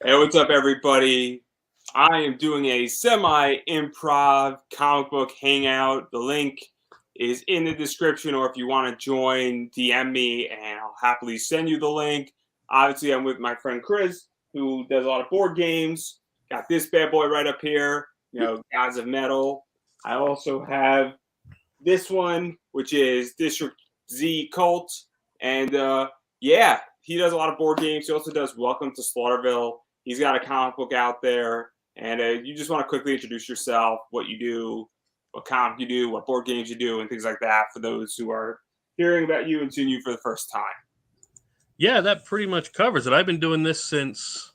Hey, what's up, everybody? I am doing a semi-improv comic book hangout. The link is in the description, or if you want to join, DM me, and I'll happily send you the link. Obviously, I'm with my friend Chris, who does a lot of board games. Got this bad boy right up here, Gods of Metal. I also have this one, which is District Z Cult, and yeah, he does a lot of board games. He also does Welcome to Slaughterville. He's got a comic book out there, and you just want to quickly introduce yourself, what you do, what comic you do, what board games you do, and things like that for those who are hearing about you and seeing you for the first time. Yeah, that pretty much covers it. I've been doing this since,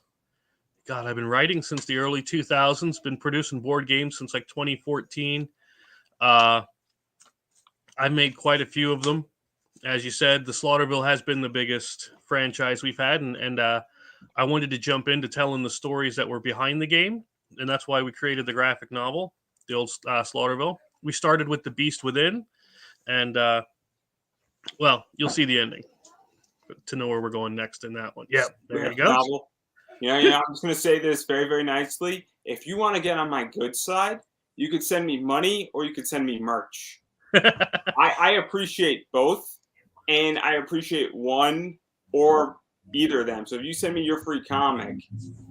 I've been writing since the early 2000s, been producing board games since like 2014. I made quite a few of them. As you said, the Slaughterville has been the biggest franchise we've had, and I wanted to jump into telling the stories that were behind the game, and that's why we created the graphic novel, the old Slaughterville. We started with The Beast Within, and, well, you'll see the ending to know where we're going next in that one. Yeah, there you go. Novel. I'm just going to say this very, very nicely. If you want to get on my good side, you could send me money or you could send me merch. I appreciate both. And I appreciate one or either of them. So if you send me your free comic,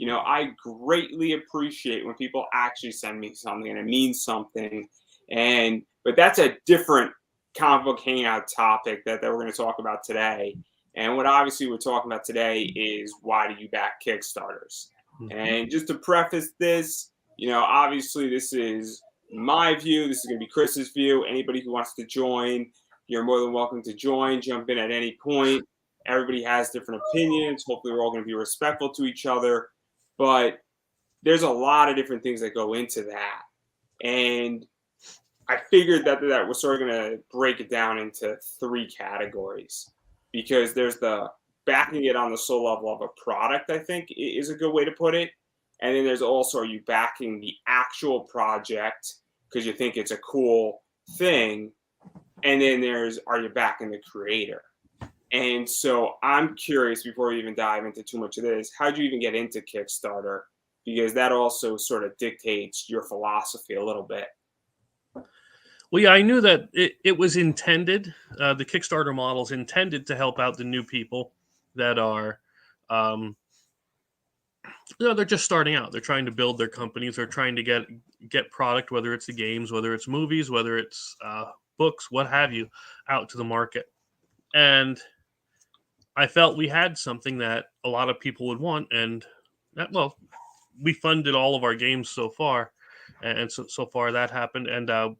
I greatly appreciate when people actually send me something and it means something. But that's a different comic book hangout topic that we're going to talk about today. And what obviously we're talking about today is why do you back Kickstarters? Mm-hmm. And just to preface this, obviously this is my view. This is going to be Chris's view. Anybody who wants to join, you're more than welcome to join, jump in at any point. Everybody has different opinions. Hopefully we're all going to be respectful to each other. But there's a lot of different things that go into that. And I figured that we're sort of going to break it down into three categories. Because there's the backing it on the soul level of a product, I think, is a good way to put it. And then there's also, are you backing the actual project because you think it's a cool thing? And then there's, are you backing the creator? And so I'm curious, before we even dive into too much of this, how'd you even get into Kickstarter? Because that also sort of dictates your philosophy a little bit. Well, yeah, I knew that it was intended, the Kickstarter model is intended to help out the new people that are, they're just starting out. They're trying to build their companies. They're trying to get product, whether it's the games, whether it's movies, whether it's books, what have you, out to the market. And I felt we had something that a lot of people would want. And we funded all of our games so far. And so far that happened. And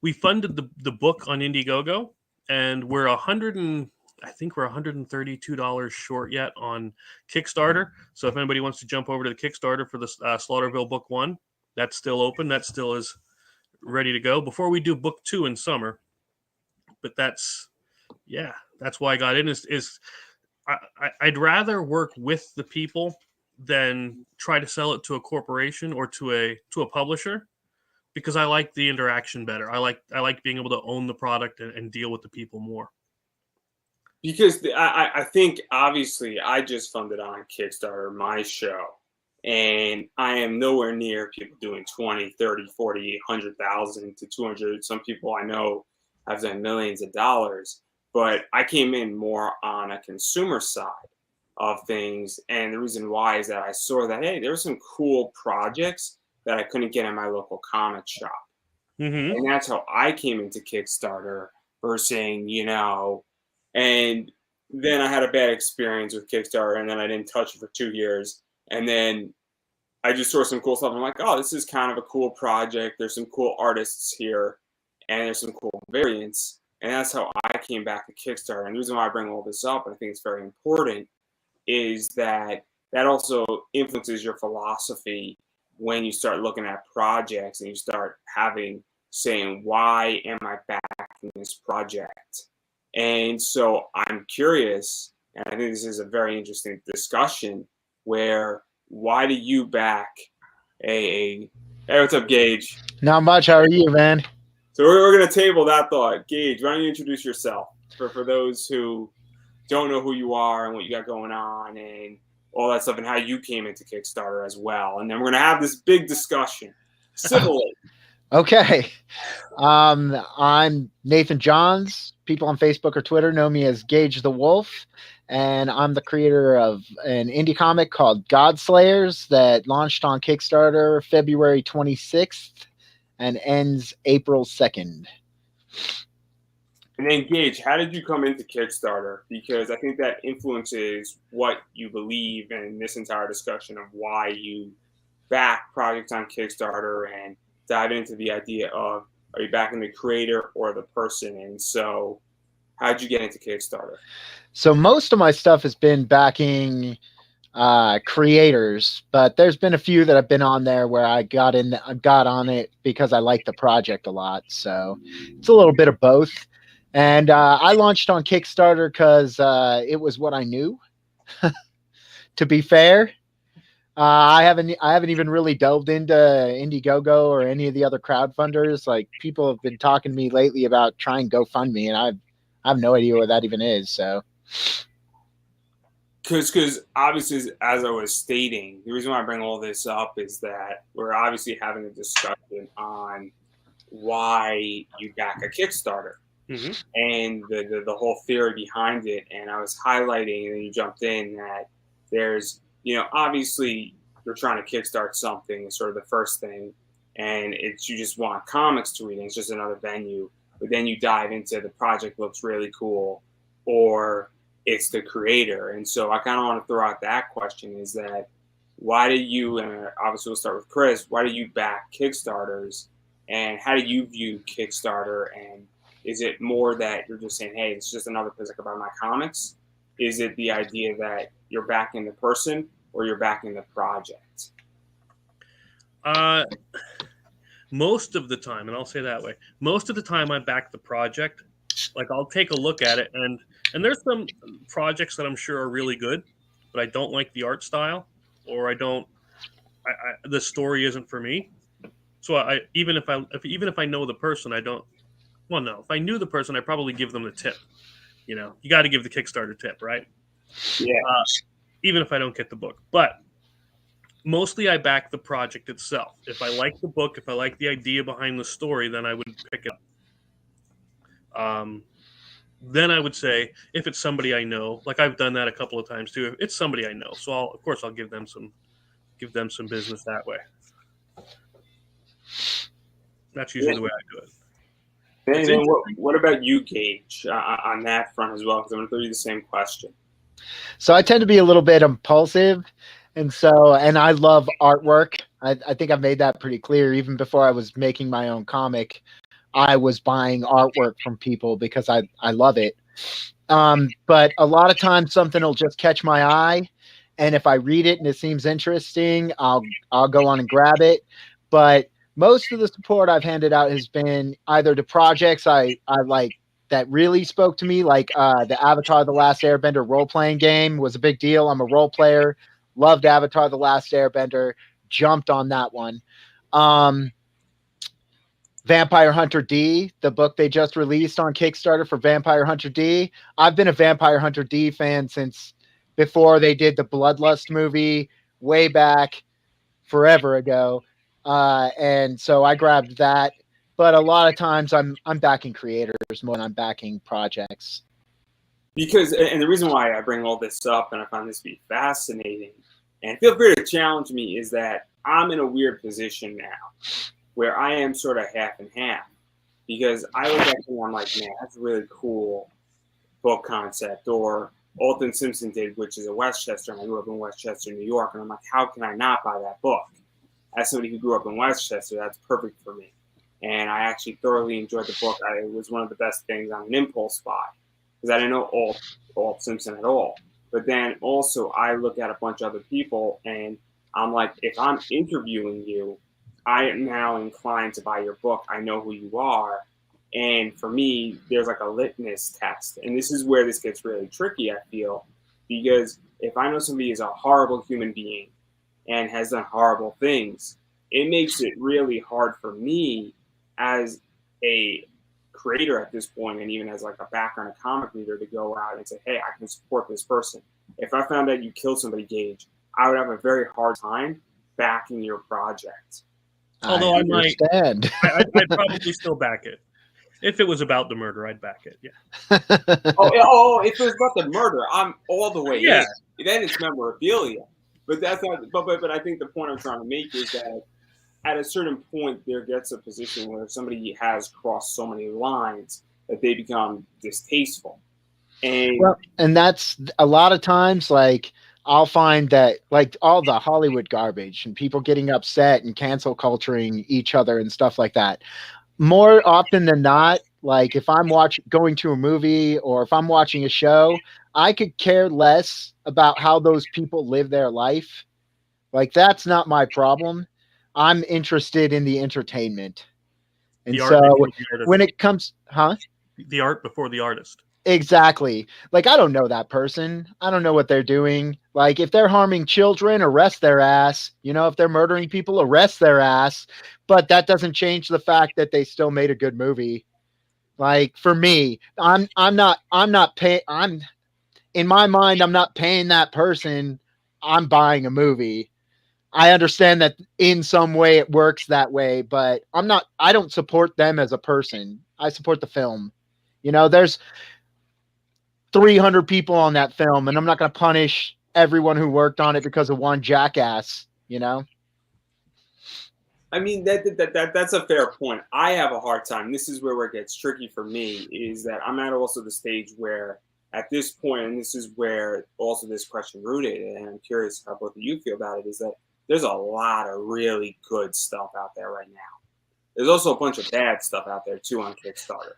we funded the book on Indiegogo, and we're $132 short yet on Kickstarter. So if anybody wants to jump over to the Kickstarter for the Slaughterville Book 1, that's still open. That still is ready to go before we do Book 2 in summer. But that's why I got in. I'd rather work with the people than try to sell it to a corporation or to a publisher. Because I like the interaction better. I like being able to own the product and deal with the people more. Because I think, obviously, I just funded on Kickstarter my show. And I am nowhere near people doing 20, 30, 40, 100,000 to 200. Some people I know have done millions of dollars. But I came in more on a consumer side of things. And the reason why is that I saw that, hey, there were some cool projects that I couldn't get in my local comic shop. Mm-hmm. And that's how I came into Kickstarter versus, and then I had a bad experience with Kickstarter, and then I didn't touch it for 2 years. And then I just saw some cool stuff. I'm like, oh, this is kind of a cool project. There's some cool artists here, and there's some cool variants. And that's how I came back to Kickstarter. And the reason why I bring all this up, and I think it's very important, is that also influences your philosophy when you start looking at projects and you start saying, why am I backing this project? And so I'm curious, and I think this is a very interesting discussion, where why do you back hey, what's up, Gage? Not much. How are you, man? So we're going to table that thought. Gage, why don't you introduce yourself for those who don't know who you are and what you got going on, and all that stuff and how you came into Kickstarter as well. And then we're going to have this big discussion civilly. Okay. I'm Nathan Johns. People on Facebook or Twitter know me as Gage the Wolf, and I'm the creator of an indie comic called Godslayers that launched on Kickstarter February 26th and ends April 2nd. And then, Gage, how did you come into Kickstarter? Because I think that influences what you believe in this entire discussion of why you back projects on Kickstarter and dive into the idea of, are you backing the creator or the person? And so how'd you get into Kickstarter? So most of my stuff has been backing creators, but there's been a few that have been on there where I got on it because I like the project a lot. So it's a little bit of both. And I launched on Kickstarter because it was what I knew. To be fair, I haven't even really delved into Indiegogo or any of the other crowdfunders. Like, people have been talking to me lately about trying GoFundMe, and I have no idea what that even is. So, because obviously, as I was stating, the reason why I bring all this up is that we're obviously having a discussion on why you back a Kickstarter. Mm-hmm. And the whole theory behind it. And I was highlighting, and then you jumped in, that there's, obviously you're trying to kickstart something, sort of the first thing, and it's, you just want comics to read, and it's just another venue. But then you dive into the project looks really cool, or it's the creator. And so I kind of want to throw out that question, is that why do you, and obviously we'll start with Chris, why do you back Kickstarters, and how do you view Kickstarter? And is it more that you're just saying, hey, it's just another place I can buy my comics? Is it the idea that you're backing the person or you're backing the project? Most of the time, and I'll say that way, most of the time I back the project. Like, I'll take a look at it, and there's some projects that I'm sure are really good, but I don't like the art style, or the story isn't for me. So even if I know the person, I don't. Well, no. If I knew the person, I'd probably give them the tip. You got to give the Kickstarter tip, right? Yeah. Even if I don't get the book. But mostly I back the project itself. If I like the book, if I like the idea behind the story, then I would pick it up. Then I would say, if it's somebody I know, like I've done that a couple of times too. If it's somebody I know, so I'll give them some business that way. That's usually the way I do it. And then what about you, Gage, on that front as well? Because I'm going to throw you the same question. So I tend to be a little bit impulsive, and I love artwork. I think I've made that pretty clear. Even before I was making my own comic, I was buying artwork from people because I love it. But a lot of times something will just catch my eye, and if I read it and it seems interesting, I'll go on and grab it. But most of the support I've handed out has been either to projects I like that really spoke to me, like the Avatar: The Last Airbender role-playing game was a big deal. I'm a role player, loved Avatar: The Last Airbender, jumped on that one. Vampire Hunter D, the book they just released on Kickstarter for Vampire Hunter D. I've been a Vampire Hunter D fan since before they did the Bloodlust movie, way back forever ago. And so I grabbed that, but a lot of times I'm backing creators more than I'm backing projects. Because, and the reason why I bring all this up, and I find this to be fascinating, and feel free to challenge me, is that I'm in a weird position now where I am sort of half and half, because I look at it and I'm like, man, that's a really cool book concept. Or Alton Simpson did, which is a Westchester, and I grew up in Westchester, New York, and I'm like, how can I not buy that book? As somebody who grew up in Westchester, that's perfect for me. And I actually thoroughly enjoyed the book. It was one of the best things on an impulse buy, because I didn't know Alt Simpson at all. But then also I look at a bunch of other people, and I'm like, if I'm interviewing you, I am now inclined to buy your book. I know who you are. And for me, there's like a litmus test. And this is where this gets really tricky, I feel, because if I know somebody is a horrible human being and has done horrible things, it makes it really hard for me as a creator at this point, and even as like a background, a comic reader, to go out and say, hey, I can support this person. if I found out you killed somebody, Gage, I would have a very hard time backing your project. Although I I might, understand. I'd probably still back it. If it was about the murder, I'd back it. Yeah. If it was about the murder, I'm all the way Yeah. in. Then it's memorabilia. But that's not. But I think the point I'm trying to make is that at a certain point, there gets a position where somebody has crossed so many lines that they become distasteful. And that's a lot of times, like, I'll find that, like, all the Hollywood garbage and people getting upset and cancel culturing each other and stuff like that. More often than not, like, if I'm going to a movie or if I'm watching a show, I could care less about how those people live their life. Like, that's not my problem. I'm interested in the entertainment. And so when it comes, the art before the artist. Exactly. Like, I don't know that person. I don't know what they're doing. Like, if they're harming children, arrest their ass. You know, if they're murdering people, arrest their ass. But that doesn't change the fact that they still made a good movie. Like, for me, I'm not paying. In my mind, I'm not paying that person. I'm buying a movie. I understand that in some way it works that way, but I don't support them as a person. I support the film. You know, there's 300 people on that film, and I'm not going to punish everyone who worked on it because of one jackass, you know? I mean, that's a fair point. I have a hard time. This is where it gets tricky for me, is that I'm at also the stage where at this point, and this is where also this question rooted, and I'm curious how both of you feel about it, is that there's a lot of really good stuff out there right now. There's also a bunch of bad stuff out there too on Kickstarter.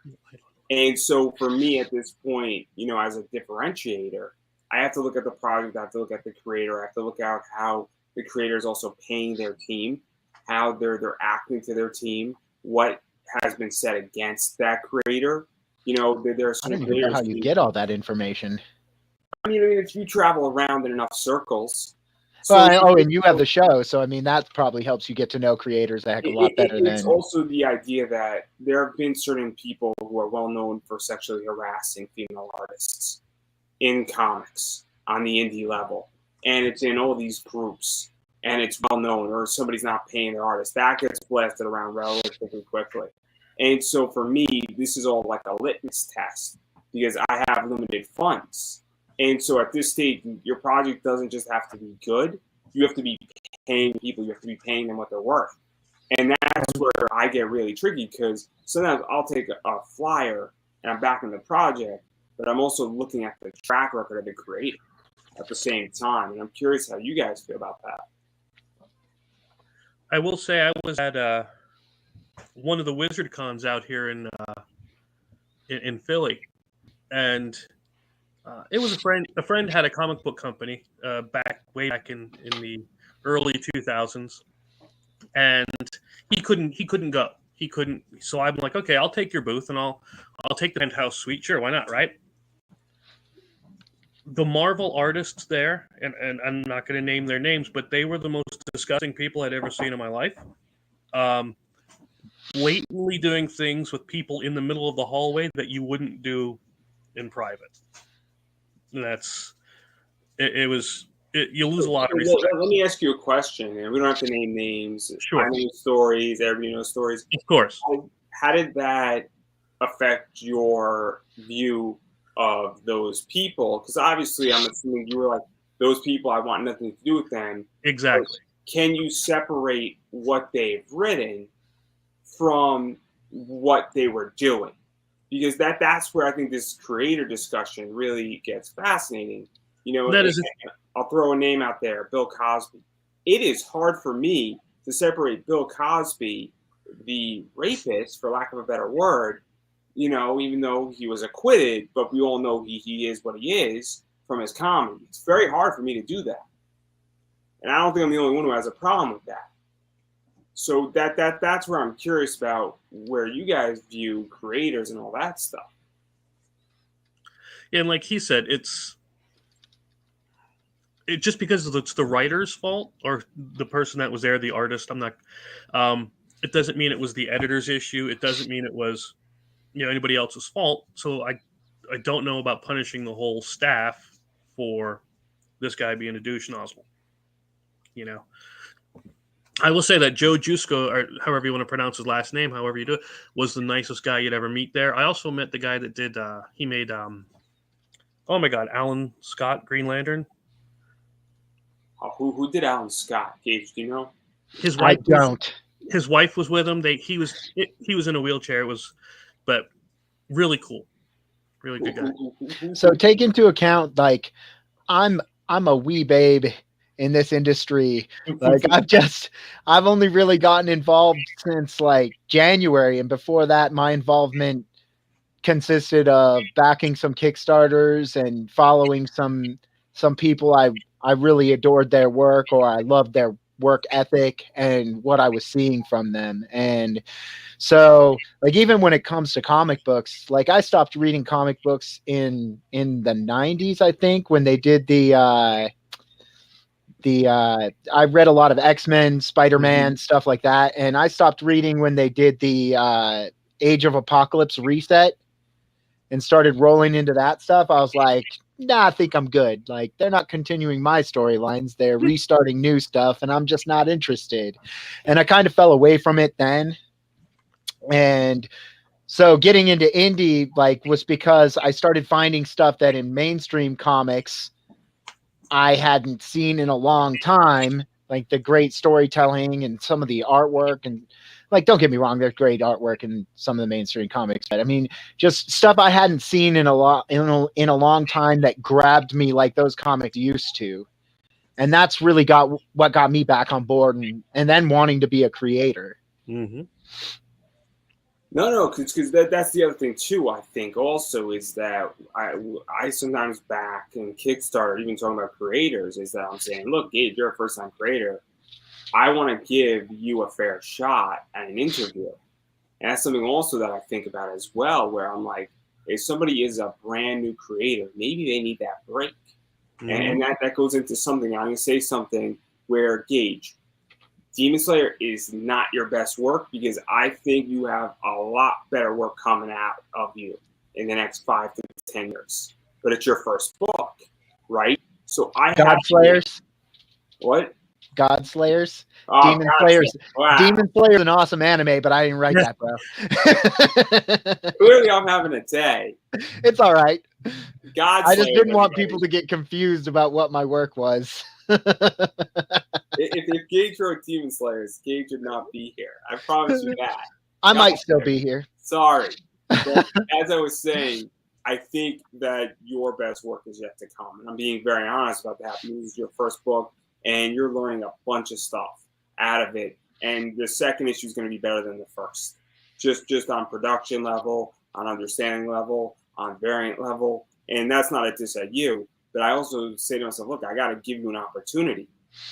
And so for me at this point, you know, as a differentiator, I have to look at the project, I have to look at the creator, I have to look at how the creator is also paying their team, how they're acting to their team, what has been said against that creator. You know, there's I don't even know how you get all that information. I mean, if you travel around in enough circles. And you have the show, so I mean that probably helps you get to know creators a heck of a lot better. It's also the idea that there have been certain people who are well known for sexually harassing female artists in comics on the indie level, and it's in all these groups, and it's well known, or somebody's not paying their artist. That gets blasted around relatively quickly. And so for me, this is all like a litmus test because I have limited funds. And so at this stage, your project doesn't just have to be good. You have to be paying people. You have to be paying them what they're worth. And that's where I get really tricky because sometimes I'll take a flyer and I'm backing the project, but I'm also looking at the track record of the creator at the same time. And I'm curious how you guys feel about that. I will say I was at one of the Wizard Cons out here in Philly, and it was a friend. A friend had a comic book company way back in the early 2000s, and he couldn't go. He couldn't. So I'm like, okay, I'll take your booth and I'll take the penthouse suite. Sure, why not, right? The Marvel artists there, and I'm not going to name their names, but they were the most disgusting people I'd ever seen in my life. Blatantly doing things with people in the middle of the hallway that you wouldn't do in private. You lose a lot of respect. Let me ask you a question, and we don't have to name names. Sure. I know stories. Everybody knows stories. Of course. How did that affect your view of those people? Because obviously, I'm assuming you were like, those people, I want nothing to do with them. Exactly. But can you separate what they've written from what they were doing? Because that's where I think this creator discussion really gets fascinating. You know, I'll throw a name out there, Bill Cosby. It is hard for me to separate Bill Cosby, the rapist, for lack of a better word, you know, even though he was acquitted, but we all know he is what he is, from his comedy. It's very hard for me to do that. And I don't think I'm the only one who has a problem with that. So that's where I'm curious about where you guys view creators and all that stuff. Yeah, and like he said, it's just because it's the writer's fault or the person that was there, the artist. I'm not. It doesn't mean it was the editor's issue. It doesn't mean it was, anybody else's fault. So I don't know about punishing the whole staff for this guy being a douche nozzle. You know, I will say that Joe Jusko, or however you want to pronounce his last name, however you do it, was the nicest guy you'd ever meet there. I also met the guy that did, he made, oh my God, Alan Scott, Green Lantern. Who did Alan Scott? Gage, do you know? His wife I don't. His wife was with him. He was in a wheelchair. But really cool, really good guy. So take into account, like, I'm a wee babe in this industry. Like, I've only really gotten involved since like January, and before that, my involvement consisted of backing some Kickstarters and following some people I really adored their work, or I loved their work ethic and what I was seeing from them. And so, like, even when it comes to comic books, like, I stopped reading comic books in the 90s, I think, when they did I read a lot of X-Men, Spider-Man, stuff like that, and I stopped reading when they did the Age of Apocalypse reset and started rolling into that stuff. I was like, nah, I think I'm good. Like, they're not continuing my storylines. They're restarting new stuff, and I'm just not interested. And I kind of fell away from it then. And so getting into indie, like, was because I started finding stuff that in mainstream comics I hadn't seen in a long time, like the great storytelling and some of the artwork. And, like, don't get me wrong, there's great artwork in some of the mainstream comics, but I mean, just stuff I hadn't seen in a long time that grabbed me like those comics used to. And that's really what got me back on board, and then wanting to be a creator. Mm-hmm. No, because that's the other thing too. I think also is that I sometimes back in Kickstarter, even talking about creators, is that I'm saying, look, Gage, you're a first-time creator. I want to give you a fair shot at an interview. And that's something also that I think about as well, where I'm like, if somebody is a brand new creator, maybe they need that break. Mm-hmm. And that goes into something. I'm going to say something where, Gage, Demon Slayer is not your best work, because I think you have a lot better work coming out of you in the next 5 to 10 years. But it's your first book, right? So God Slayers. What? God Slayers. Oh, Demon Slayers. Wow. Demon Slayer is an awesome anime, but I didn't write that, bro. Clearly, I'm having a day. It's all right. I just didn't want people to get confused about what my work was. If Gage wrote Demon Slayers, Gage would not be here. I promise you that. I might still be here. Sorry. But as I was saying, I think that your best work is yet to come. And I'm being very honest about that. This is your first book, and you're learning a bunch of stuff out of it. And the second issue is going to be better than the first. Just on production level, on understanding level, on variant level. And that's not a diss at you. But I also say to myself, look, I got to give you an opportunity,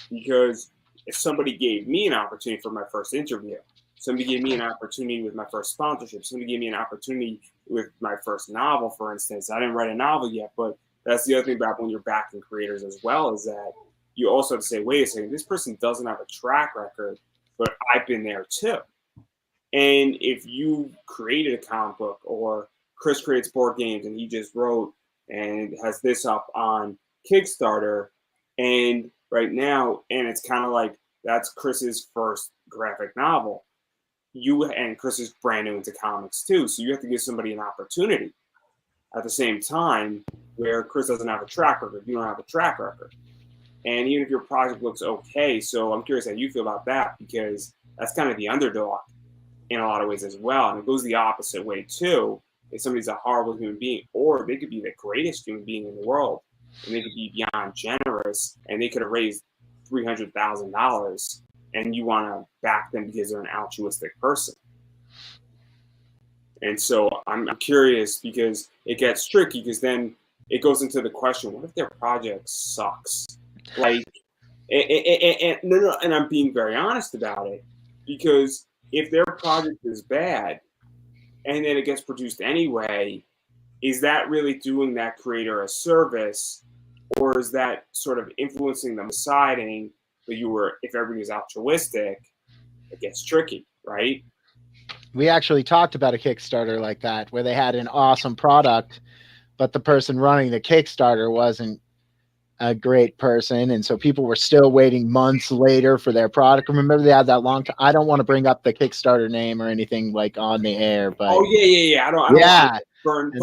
because if somebody gave me an opportunity for my first interview, somebody gave me an opportunity with my first sponsorship, somebody gave me an opportunity with my first novel, for instance. I didn't write a novel yet, but that's the other thing about when you're backing creators as well, is that you also have to say, wait a second, this person doesn't have a track record, but I've been there too. And if you created a comic book, or Chris creates board games and he just wrote and has this up on Kickstarter, and right now, and it's kind of like that's Chris's first graphic novel. And Chris is brand new into comics too, so you have to give somebody an opportunity. At the same time, where Chris doesn't have a track record, you don't have a track record. And even if your project looks okay, so I'm curious how you feel about that, because that's kind of the underdog in a lot of ways as well. And it goes the opposite way too. If somebody's a horrible human being, or they could be the greatest human being in the world, and they could be beyond generous, and they could have raised $300,000, and you want to back them because they're an altruistic person. And so I'm curious, because it gets tricky, because then it goes into the question, what if their project sucks? Like, and I'm being very honest about it, because if their project is bad, and then it gets produced anyway, is that really doing that creator a service, or is that sort of influencing them deciding that if everybody's altruistic, it gets tricky, right? We actually talked about a Kickstarter like that, where they had an awesome product, but the person running the Kickstarter wasn't a great person, and so people were still waiting months later for their product. Remember, they had that long time. I don't want to bring up the Kickstarter name or anything like on the air, but oh yeah. I don't yeah, want to burn. and,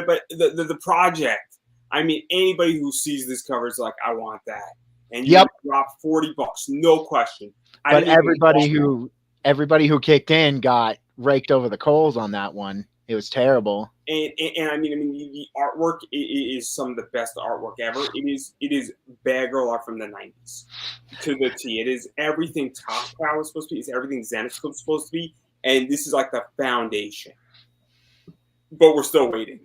But the project. I mean, anybody who sees this cover is like, I want that, and you yep. drop $40, no question. But everybody who kicked in got raked over the coals on that one. It was terrible. And I mean, the artwork is some of the best artwork ever. It is bad girl art from the 90s to the T. It is everything Top Cow was supposed to be. It's everything Xenoscope was supposed to be. And this is like the foundation. But we're still waiting.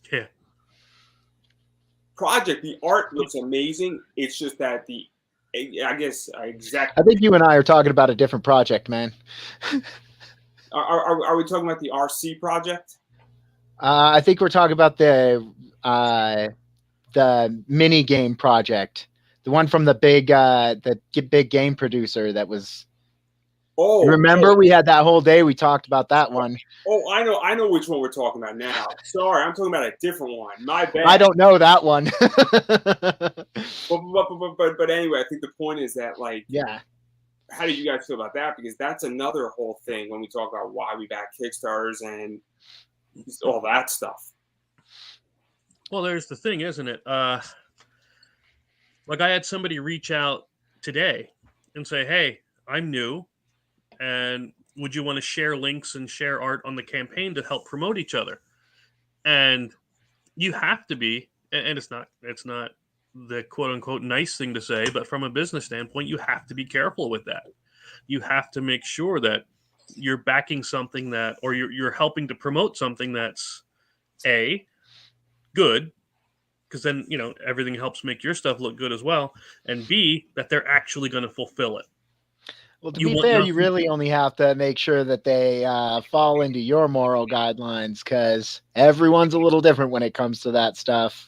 Yeah. Project, the art looks amazing. It's just that I think you and I are talking about a different project, man. Are we talking about the RC project? I think we're talking about the mini game project, the one from the big game producer that was. Oh, remember we had that whole day. We talked about that one. Oh, I know which one we're talking about now. Sorry, I'm talking about a different one. My bad. I don't know that one. but anyway, I think the point is that, like, yeah. How do you guys feel about that? Because that's another whole thing when we talk about why we back Kickstarters and all that stuff. Well, there's the thing, isn't it? Like, I had somebody reach out today and say, "Hey, I'm new, and would you want to share links and share art on the campaign to help promote each other?" And you have to be, and it's not the quote unquote nice thing to say, but from a business standpoint, you have to be careful with that. You have to make sure that you're backing something that, or you're helping to promote something that's A, good, because then, you know, everything helps make your stuff look good as well, and B, that they're actually going to fulfill it. Well, to be fair, you really only have to make sure that they fall into your moral guidelines, because everyone's a little different when it comes to that stuff.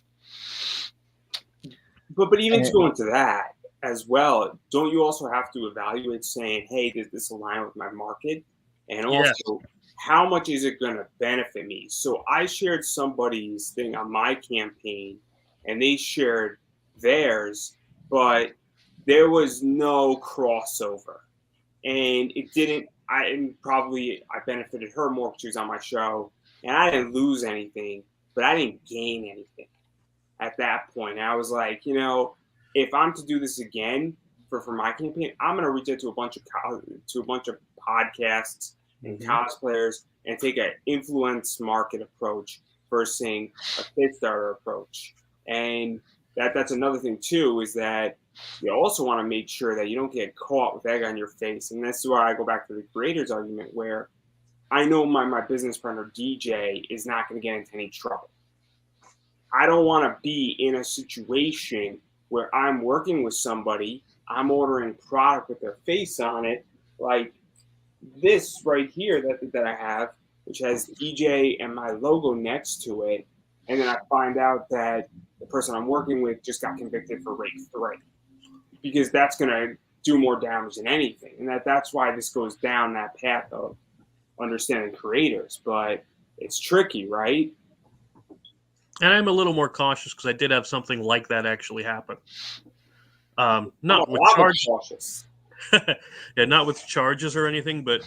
But even to go into that as well, don't you also have to evaluate saying, hey, does this align with my market? And also, how much is it going to benefit me? So I shared somebody's thing on my campaign, and they shared theirs, but there was no crossover. And it didn't, I benefited her more because she was on my show, and I didn't lose anything, but I didn't gain anything at that point. And I was like, you know, if I'm to do this again for my campaign, I'm going to reach out to a bunch of podcasts and cosplayers and take an influence market approach versus a Kickstarter approach. And that's another thing too, is that you also want to make sure that you don't get caught with egg on your face. And that's why I go back to the creators argument, where I know my business partner DJ is not going to get into any trouble. I don't want to be in a situation where I'm working with somebody, I'm ordering product with their face on it, like this right here that I have, which has DJ and my logo next to it, and then I find out that the person I'm working with just got convicted for rape 3, because that's going to do more damage than anything. And that's why this goes down that path of understanding creators. But it's tricky, right? And I'm a little more cautious because I did have something like that actually happen. Not with charges. Yeah, not with charges or anything, but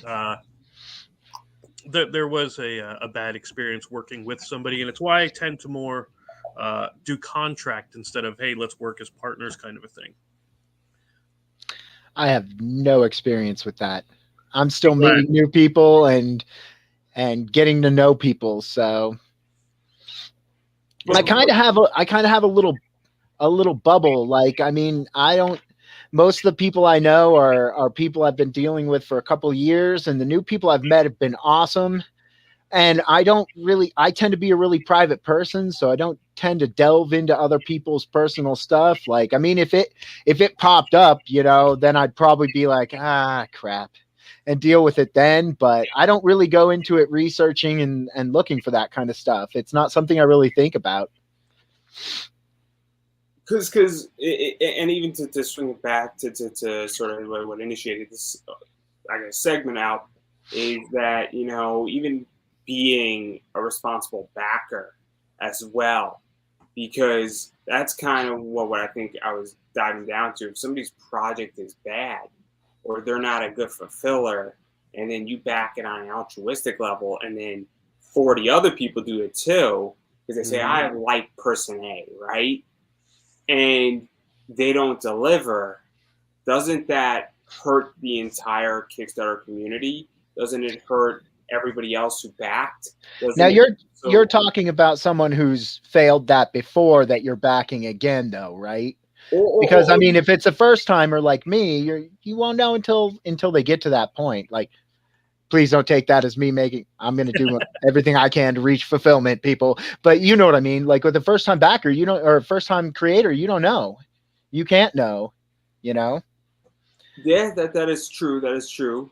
there was a bad experience working with somebody, and it's why I tend to more do contract instead of, hey, let's work as partners kind of a thing. I have no experience with that. I'm still meeting new people and getting to know people, so I kind of have a little bubble. Like, I mean, most of the people I know are people I've been dealing with for a couple of years, and the new people I've met have been awesome. And I tend to be a really private person, so I don't tend to delve into other people's personal stuff. Like, I mean, if it popped up, you know, then I'd probably be like, crap, and deal with it then. But I don't really go into it researching and looking for that kind of stuff. It's not something I really think about. Because and even to swing it back to sort of what initiated this, I guess, segment out, is that, you know, even being a responsible backer as well, because that's kind of what I think I was diving down to. If somebody's project is bad or they're not a good fulfiller, and then you back it on an altruistic level, and then 40 other people do it too, because they say, I like person A, right? And they don't deliver, doesn't that hurt the entire Kickstarter community? Doesn't it hurt everybody else who backed? Now you're talking about someone who's failed that before that you're backing again, though, right? Because I mean, if it's a first timer like me, you won't know until they get to that point. Like, please don't take that as me making. I'm going to do everything I can to reach fulfillment, people. But you know what I mean. Like with a first time backer, you don't, or a first time creator, you don't know. You can't know. You know. Yeah, that is true. That is true.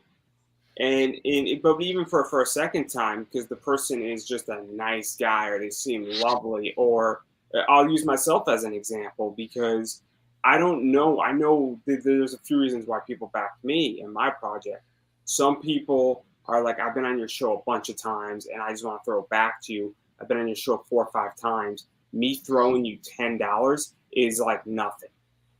And but even for a second time, because the person is just a nice guy or they seem lovely, or I'll use myself as an example because I don't know. I know there's a few reasons why people back me and my project. Some people are like, I've been on your show a bunch of times and I just want to throw it back to you. I've been on your show 4 or 5 times. Me throwing you $10 is like nothing.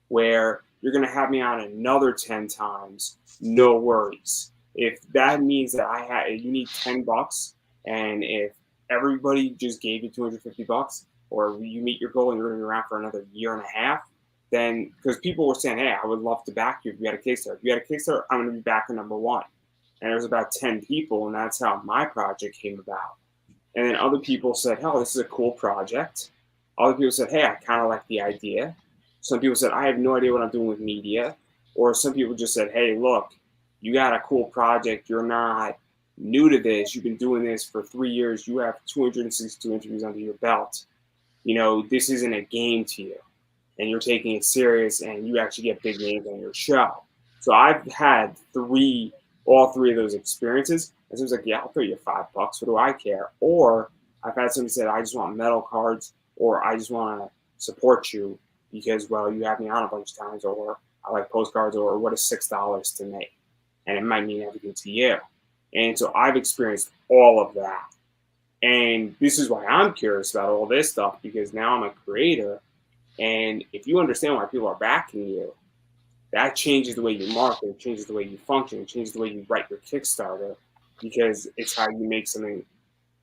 Where you're going to have me on another 10 times, no worries. If that means that you need $10, and if everybody just gave you $250, or you meet your goal and you're going to be around for another year and a half, then because people were saying, hey, I would love to back you if you had a Kickstarter. If you had a Kickstarter, I'm going to be backer number 1. And there was about 10 people, and that's how my project came about. And then other people said, oh, this is a cool project. Other people said, hey, I kind of like the idea. Some people said, I have no idea what I'm doing with media. Or some people just said, hey, look, you got a cool project. You're not new to this. You've been doing this for 3 years. You have 262 interviews under your belt. You know, this isn't a game to you. And you're taking it serious, and you actually get big names on your show. So I've had all three of those experiences. And so it was like, yeah, I'll throw you $5. What do I care? Or I've had somebody say, I just want metal cards, or I just want to support you because, well, you have me on a bunch of times, or I like postcards, or what is $6 to me? And it might mean everything to you. And so I've experienced all of that. And this is why I'm curious about all this stuff, because now I'm a creator. And if you understand why people are backing you, that changes the way you market, it changes the way you function, it changes the way you write your Kickstarter, because it's how you make something,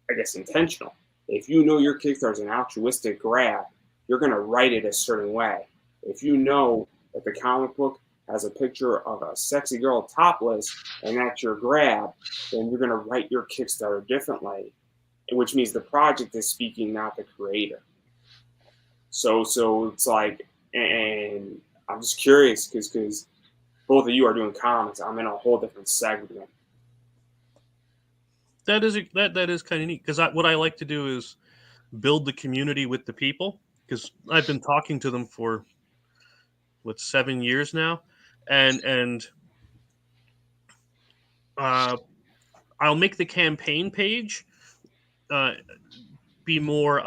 I guess, intentional. If you know your Kickstarter is an altruistic grab, you're going to write it a certain way. If you know that the comic book has a picture of a sexy girl topless and that's your grab, then you're going to write your Kickstarter differently, which means the project is speaking, not the creator. So it's like, and I'm just curious because both of you are doing comics. I'm in a whole different segment. That is kind of neat, because what I like to do is build the community with the people, because I've been talking to them for 7 years now, and I'll make the campaign page be more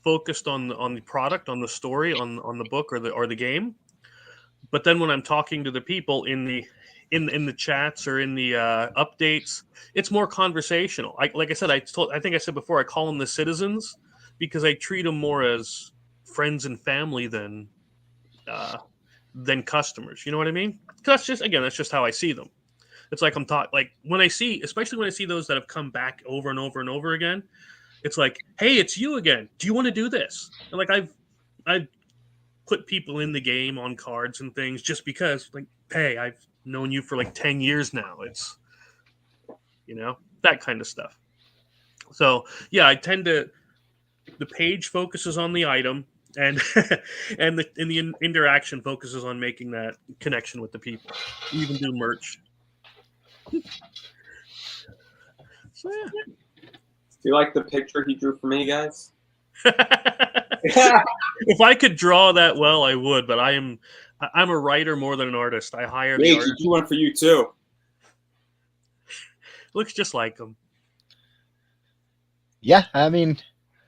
focused on the product, on the story, on the book or the game. But then when I'm talking to the people in the chats or in the updates, it's more conversational. Like I said, I think I said before, I call them the citizens, because I treat them more as friends and family than customers. You know what I mean? That's just how I see them. It's like especially when I see those that have come back over and over and over again. It's like, hey, it's you again. Do you want to do this? And like I've put people in the game on cards and things just because, like, hey, I've known you for like 10 years now. It's, that kind of stuff. So yeah, the page focuses on the item, and and the interaction focuses on making that connection with the people. We even do merch. So yeah. Do you like the picture he drew for me, guys? If I could draw that well, I would, but I'm a writer more than an artist. I hire the artist. He drew one for you too. Looks just like him. Yeah, I mean,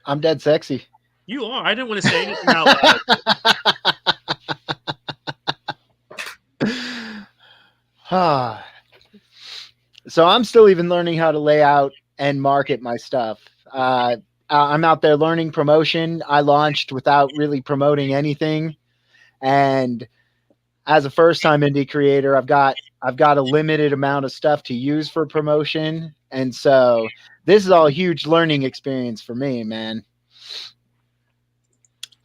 I'm dead sexy. You are. I didn't want to say anything out loud. So I'm still even learning how to lay out and market my stuff. I'm out there learning promotion. I launched without really promoting anything, and as a first-time indie creator, I've got a limited amount of stuff to use for promotion, and so this is all a huge learning experience for me, man.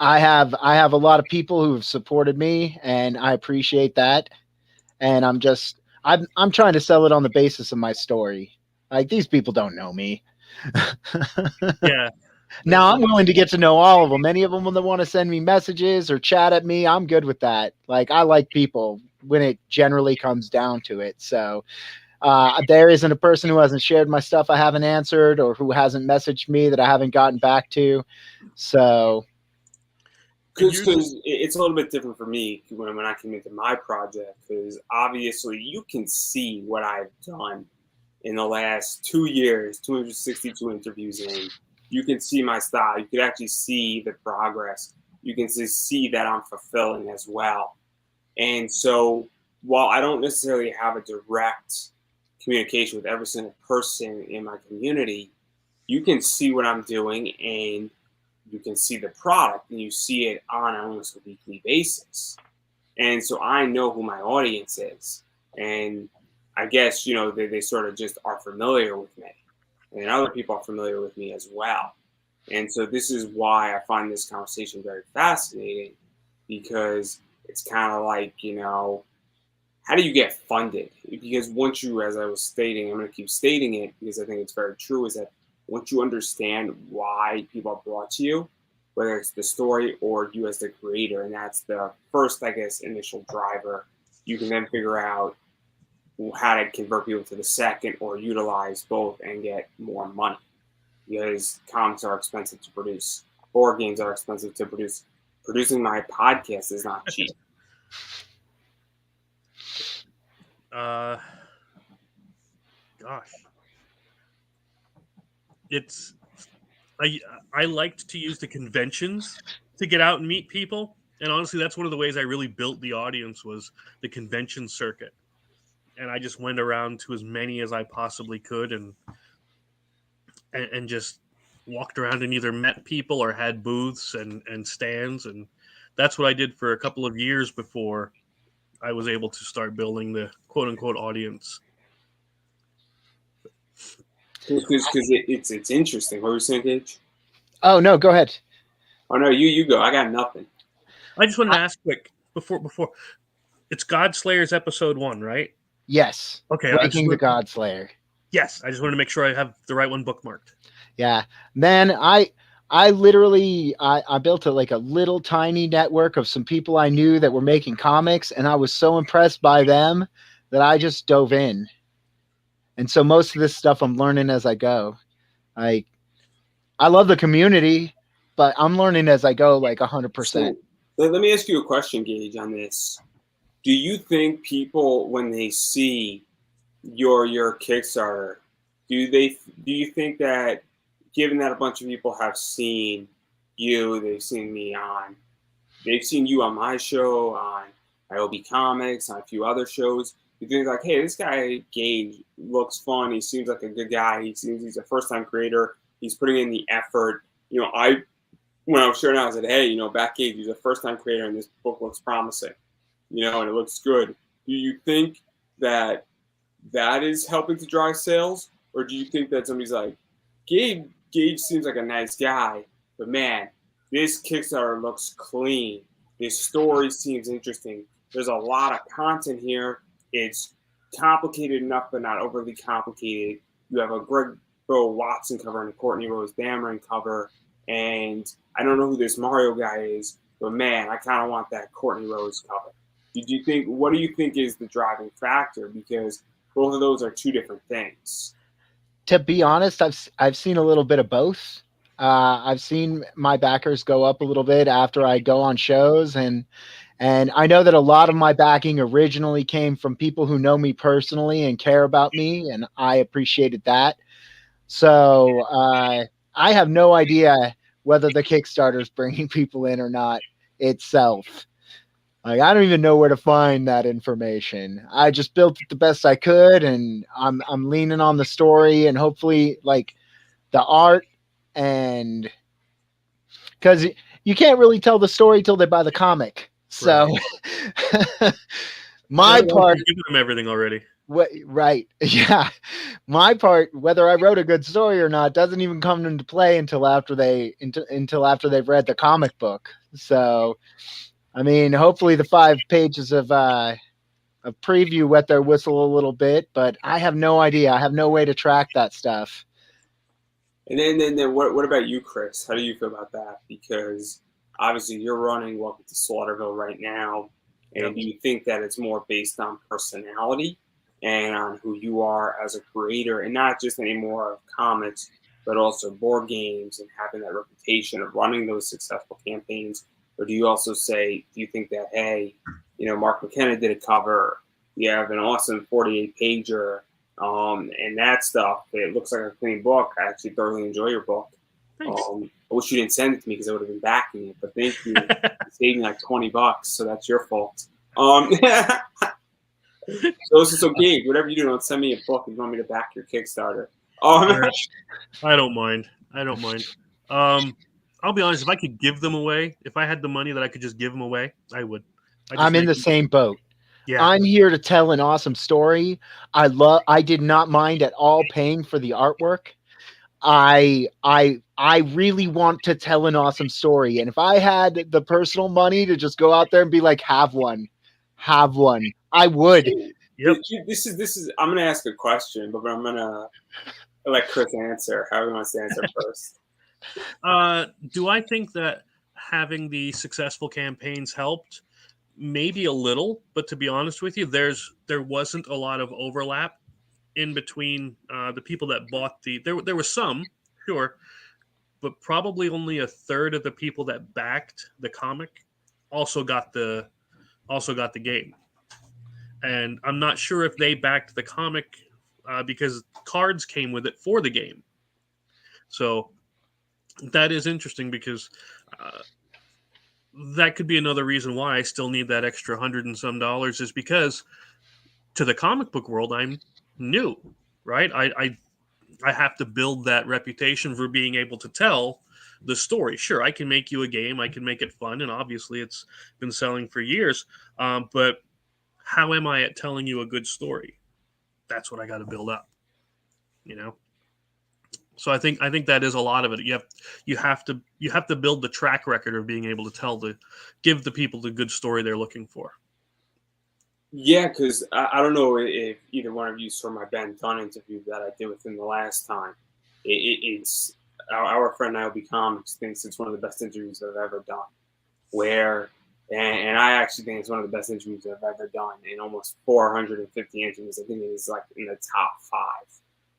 I have a lot of people who have supported me, and I appreciate that. And I'm trying to sell it on the basis of my story. Like, these people don't know me. Yeah. Now I'm willing to get to know all of them. Any of them that want to send me messages or chat at me, I'm good with that. Like, I like people when it generally comes down to it. So there isn't a person who hasn't shared my stuff I haven't answered, or who hasn't messaged me that I haven't gotten back to. So because it's a little bit different for me when I came into my project, because obviously you can see what I've done in the last 2 years, 262 interviews in. You can see my style. You can actually see the progress. You can see that I'm fulfilling as well. And so while I don't necessarily have a direct communication with every single person in my community, you can see what I'm doing, and you can see the product, and you see it on almost a weekly basis. And so I know who my audience is. And I guess, they sort of just are familiar with me. And other people are familiar with me as well. And so this is why I find this conversation very fascinating, because it's kind of like, how do you get funded? Because once you, as I was stating, I'm going to keep stating it because I think it's very true, is that once you understand why people are brought to you, whether it's the story or you as the creator, and that's the first, I guess, initial driver, you can then figure out how to convert people to the second or utilize both and get more money. Because comics are expensive to produce. Board games are expensive to produce. Producing my podcast is not cheap. Gosh. I liked to use the conventions to get out and meet people. And honestly, that's one of the ways I really built the audience, was the convention circuit. And I just went around to as many as I possibly could and just walked around and either met people or had booths and stands. And that's what I did for a couple of years before I was able to start building the quote unquote audience. Because it's interesting. What were you saying, Gage? Oh, no, go ahead. Oh, no, you go. I got nothing. I just wanted to ask quick before it's Godslayer's episode 1, right? Yes. Okay. Breaking the Godslayer. Yes. I just wanted to make sure I have the right one bookmarked. Yeah, man, I literally I built a little tiny network of some people I knew that were making comics, and I was so impressed by them that I just dove in. And so most of this stuff I'm learning as I go. I love the community, but I'm learning as I go, 100%. So, let me ask you a question, Gage, on this. Do you think people, when they see your Kickstarter, do you think that, given that a bunch of people have seen you, they've seen you on my show, on IOB Comics, on a few other shows, you think like, hey, this guy Gage looks fun, he seems like a good guy, he seems he's a first-time creator, he's putting in the effort. When I was sharing out, I said, hey, Back Gage, he's a first-time creator, and this book looks promising, and it looks good. Do you think that is helping to drive sales? Or do you think that somebody's like, Gage seems like a nice guy, but man, this Kickstarter looks clean. This story seems interesting. There's a lot of content here. It's complicated enough, but not overly complicated. You have a Greg Bo Watson cover and a Courtney Rose Dameron cover. And I don't know who this Mario guy is, but man, I kind of want that Courtney Rose cover. What do you think is the driving factor? Because both of those are two different things. To be honest, I've seen a little bit of both. I've seen my backers go up a little bit after I go on shows, and I know that a lot of my backing originally came from people who know me personally and care about me, and I appreciated that. So I have no idea whether the Kickstarter is bringing people in or not itself. I don't even know where to find that information. I just built it the best I could, and I'm leaning on the story, and hopefully, the art and because you can't really tell the story till they buy the comic. So my part, giving them everything already. Right. Yeah. My part, whether I wrote a good story or not, doesn't even come into play until after they've read the comic book. So, I mean, hopefully the 5 pages of preview wet their whistle a little bit, but I have no idea. I have no way to track that stuff. And then what about you, Chris? How do you feel about that? Because obviously you're running Welcome to Slaughterville right now, and do you think that it's more based on personality and on who you are as a creator, and not just anymore of comics, but also board games and having that reputation of running those successful campaigns? Or do you also say, do you think that, hey, Mark McKenna did a cover, you have an awesome 48-pager, and that stuff, it looks like a clean book. I actually thoroughly enjoy your book. Thanks. I wish you didn't send it to me because I would have been backing it, but thank you. You saved me like $20, so that's your fault. So Gage, whatever you do, don't send me a book if you want me to back your Kickstarter. I don't mind. I'll be honest, if I could give them away, if I had the money that I could just give them away, I would. I'm in the same boat. Yeah. I'm here to tell an awesome story. I did not mind at all paying for the artwork. I really want to tell an awesome story. And if I had the personal money to just go out there and be like, have one, I would. Yep. This is I'm gonna ask a question, but I'm gonna let Chris answer. However he wants to answer first. Do I think that having the successful campaigns helped? Maybe a little, but to be honest with you, there wasn't a lot of overlap in between the people that bought there was some, sure, but probably only a third of the people that backed the comic also got the game. And I'm not sure if they backed the comic because cards came with it for the game. So that is interesting because that could be another reason why I still need that extra $100 and some is because to the comic book world, I'm new, right? I have to build that reputation for being able to tell the story. Sure, I can make you a game, I can make it fun, and obviously it's been selling for years. But how am I at telling you a good story? That's what I got to build up, So I think that is a lot of it. You have to build the track record of being able to give the people the good story they're looking for. Yeah, because I don't know if either one of you saw my Ben Dunn interview that I did with him the last time. It's our friend ILB Comics thinks it's one of the best interviews I've ever done. And I actually think it's one of the best interviews I've ever done. In almost 450 interviews, I think it is like in the top 5,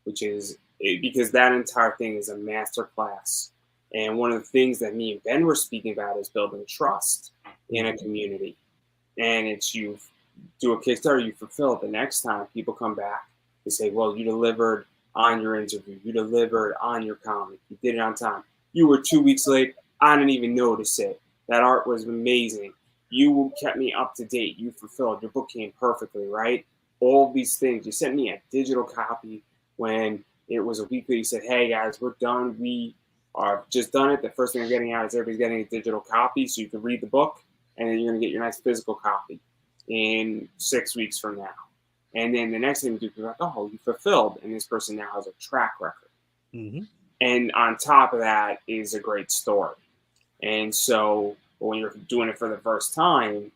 which is because that entire thing is a masterclass. And one of the things that me and Ben were speaking about is building trust in a community. And it's you do a Kickstarter, you fulfill it. The next time people come back, they say, well, you delivered on your interview. You delivered on your comic. You did it on time. You were 2 weeks late. I didn't even notice it. That art was amazing. You kept me up to date. You fulfilled. Your book came perfectly, right? All these things. You sent me a digital copy when it was a week that you said, hey, guys, we're done. We are just done it. The first thing I'm getting out is everybody's getting a digital copy so you can read the book, and then you're going to get your nice physical copy in 6 weeks from now. And then the next thing you do is like, oh, you fulfilled, and this person now has a track record. Mm-hmm. And on top of that is a great story. And so when you're doing it for the first time,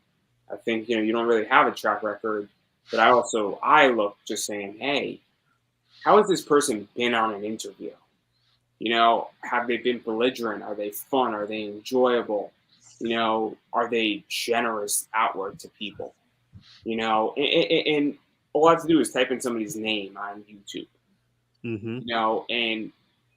I think, you don't really have a track record. But I look just saying, hey, how has this person been on an interview? Have they been belligerent? Are they fun? Are they enjoyable? Are they generous outward to people? And all I have to do is type in somebody's name on YouTube. Mm-hmm. And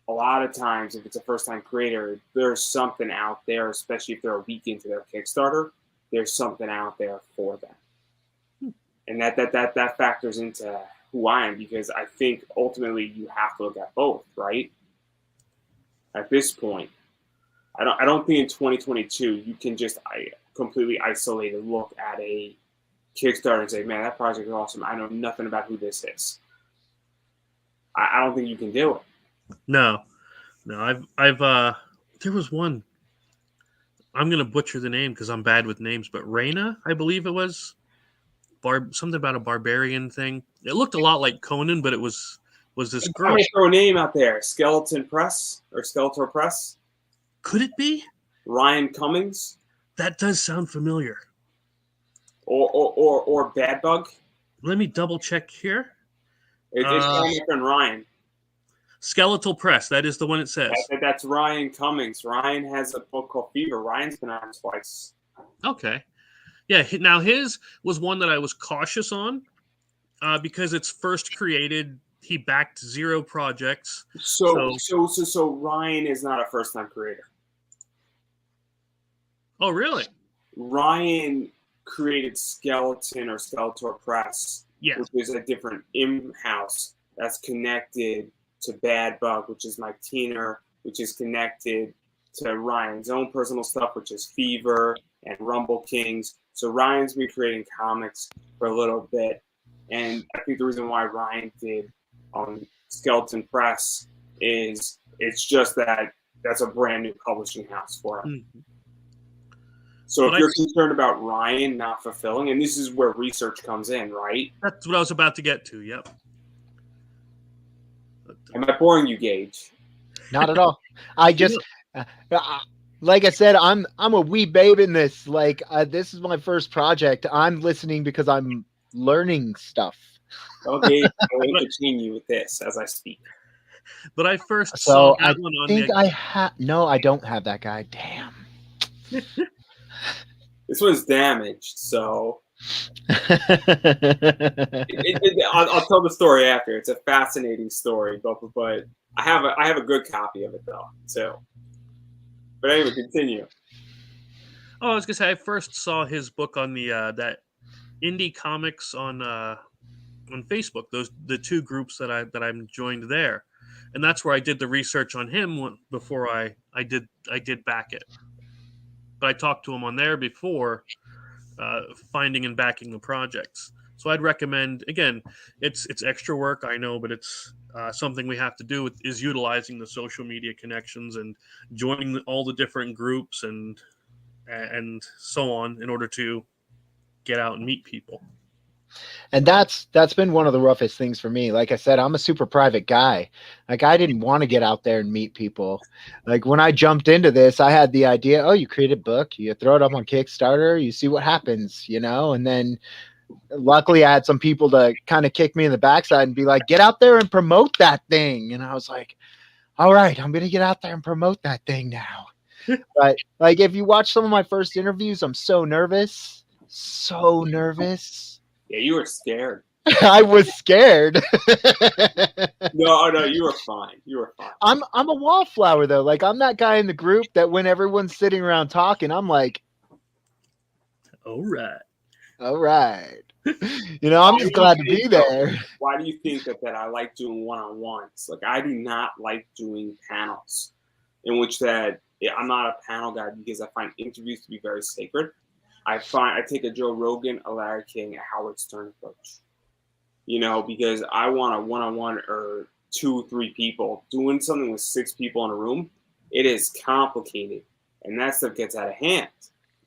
a lot of times, if it's a first-time creator, there's something out there, especially if they're a week into their Kickstarter, there's something out there for them. And that factors into who I am, because I think ultimately you have to look at both, right? At this point, I don't think in 2022 you can just completely isolate and look at a Kickstarter and say, man, that project is awesome. I know nothing about who this is. I don't think you can do it. No. No, I've there was one. I'm gonna butcher the name because I'm bad with names, but Reyna, I believe it was. Something about a barbarian thing. It looked a lot like Conan, but it was this I'm girl. going to throw a name out there. Skeleton Press or Skeletor Press. Could it be? Ryan Cummings. That does sound familiar. Or Bad Bug. Let me double check here. It's my friend Ryan. Skeletal Press. That is the one it says. That's Ryan Cummings. Ryan has a book called Fever. Ryan's been on twice. Okay. Yeah. Now his was one that I was cautious on because it's first created. He backed 0 projects. So Ryan is not a first-time creator. Oh, really? Ryan created Skeleton or Skeletor Press, which is a different in-house that's connected to Bad Bug, which is Mike Tiener, which is connected to Ryan's own personal stuff, which is Fever and Rumble Kings. So Ryan's been creating comics for a little bit. And I think the reason why Ryan did Skeleton Press is it's just that's a brand new publishing house for him. Mm-hmm. So if you're concerned about Ryan not fulfilling, and this is where research comes in, right? That's what I was about to get to, yep. Am I boring you, Gage? Not at all. I just, like I said, I'm a wee babe in this. Like, this is my first project. I'm listening because I'm learning stuff. Okay, I'm going to continue with this as I speak. But I first saw that one on No, I don't have that guy. Damn. This one's damaged, so I'll tell the story after. It's a fascinating story, but I have a good copy of it though too. But anyway, continue. Oh, I was gonna say I first saw his book on the that indie comics on Facebook. The 2 groups that I'm joined there, and that's where I did the research on him before I did back it. But I talked to him on there before finding and backing the projects. So I'd recommend, again, it's extra work, I know, but it's something we have to do is utilizing the social media connections and joining all the different groups and so on in order to get out and meet people. And that's been one of the roughest things for me. Like I said, I'm a super private guy. Like, I didn't want to get out there and meet people. Like, when I jumped into this, I had the idea, oh, you create a book, you throw it up on Kickstarter, you see what happens, and then luckily I had some people to kind of kick me in the backside and be like, get out there and promote that thing. And I was like, all right, I'm going to get out there and promote that thing now. But like, if you watch some of my first interviews, I'm so nervous. Yeah, you were scared. I was scared. No, you were fine. I'm a wallflower though. Like, I'm that guy in the group that when everyone's sitting around talking, I'm like, all right. I'm just glad to be there. Why do you think that I like doing one-on-ones? Like, I do not like doing panels in which I'm not a panel guy because I find interviews to be very sacred. I take a Joe Rogan, a Larry King, a Howard Stern approach. Because I want a one-on-one or 2-3 people. Doing something with 6 people in a room, it is complicated, and that stuff gets out of hand.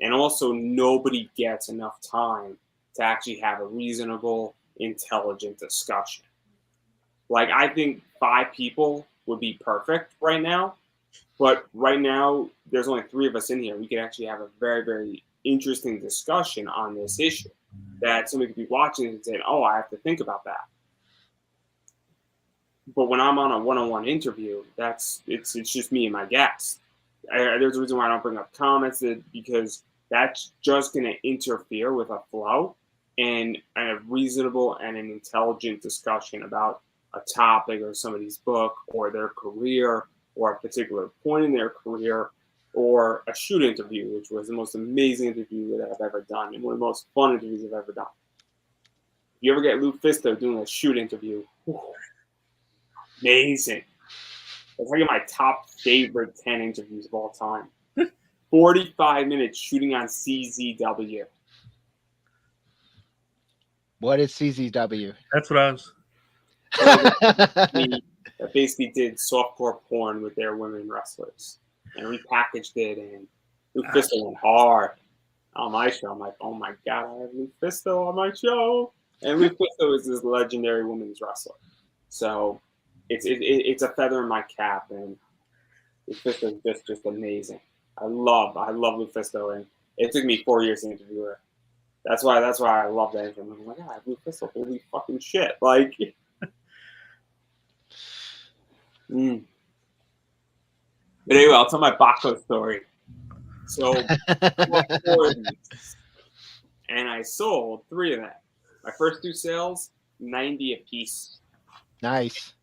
And also, nobody gets enough time to actually have a reasonable, intelligent discussion. Like, I think 5 people would be perfect right now, but right now there's only 3 of us in here. We could actually have a very, very interesting discussion on this issue that somebody could be watching and saying, oh, I have to think about that. But when I'm on a one-on-one interview, it's just me and my guest. There's a reason why I don't bring up comments, because that's just going to interfere with a flow and a reasonable and an intelligent discussion about a topic or somebody's book or their career or a particular point in their career, or a shoot interview, which was the most amazing interview that I've ever done and one of the most fun interviews I've ever done. If you ever get Lou Fisto doing a shoot interview, amazing. It's like my top favorite 10 interviews of all time. 45 minutes shooting on CZW. What is CZW? That's what I was. That's that basically did softcore porn with their women wrestlers and repackaged it, and Lufisto went hard on my show. I'm like, oh my god, I have Lufisto on my show, and Lufisto is this legendary women's wrestler. So it's a feather in my cap, and Lufisto is just amazing. I love Lufisto, and it took me 4 years to interview her. That's why I love that interview. I'm like, yeah, Lufisto, holy fucking shit, like. But anyway, I'll tell my Baco story. So I bought 4 of these, and I sold 3 of them. My first 2 sales, 90 a piece. Nice.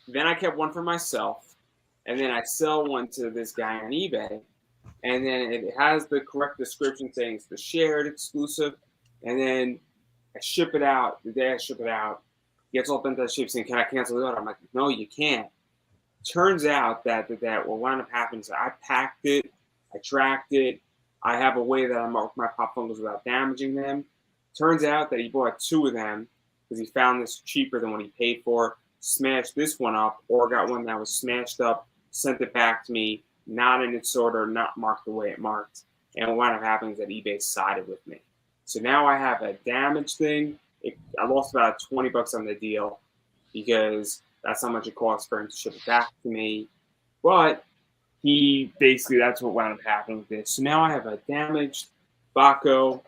Then I kept one for myself, and then I sell one to this guy on eBay, and then it has the correct description saying it's the shared exclusive, and then I ship it out. The day I ship it out, he gets all bent out of shape saying, "Can I cancel the order?" I'm like, "No, you can't." Turns out that what wound up happening is I packed it, I tracked it, I have a way that I mark my pop fungos without damaging them. Turns out that he bought 2 of them because he found this cheaper than what he paid for, smashed this one up, or got one that was smashed up, sent it back to me, not in its order, not marked the way it marked. And what wound up happening is that eBay sided with me. So now I have a damaged thing. I lost about $20 on the deal because that's how much it costs for him to ship it back to me. But that's what wound up happening with this. So now I have a damaged Baco.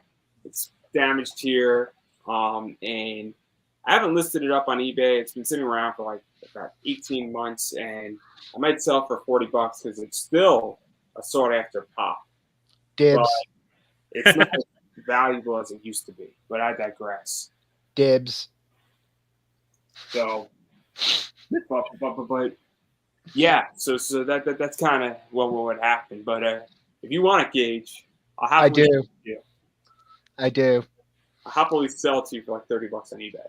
It's damaged here. And I haven't listed it up on eBay. It's been sitting around for like about 18 months. And I might sell it for $40 because it's still a sought after pop. Dibs. But it's not as valuable as it used to be. But I digress. Dibs. So, but yeah, so that's kind of what would happen. But if you want it, Gage, I'll happily I do. I do. I'll happily sell it to you for like $30 on eBay.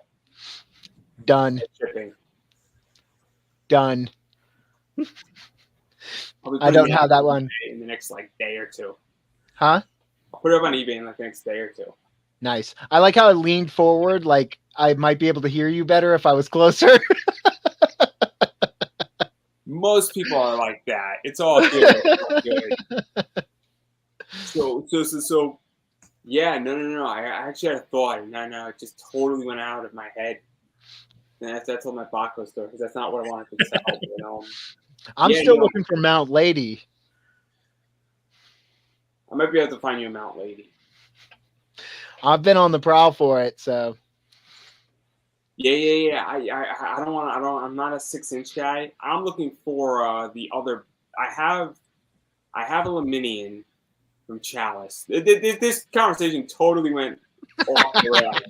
Done. Shipping. Done. I don't have that one in the next like day or 2. Huh? I'll put it up on eBay in like the next day or 2. Nice. I like how I leaned forward, like I might be able to hear you better if I was closer. Most people are like that. It's all good. It's all good. So yeah, no. I actually had a thought, and no, it just totally went out of my head. And that's all my Baco story, because that's not what I wanted to tell. You know? I'm still looking for Mount Lady. I might be able to find you a Mount Lady. I've been on the prowl for it, so. Yeah. I'm not a 6-inch guy. I'm looking for the other. I have a Laminian from Chalice. This conversation totally went off the rails.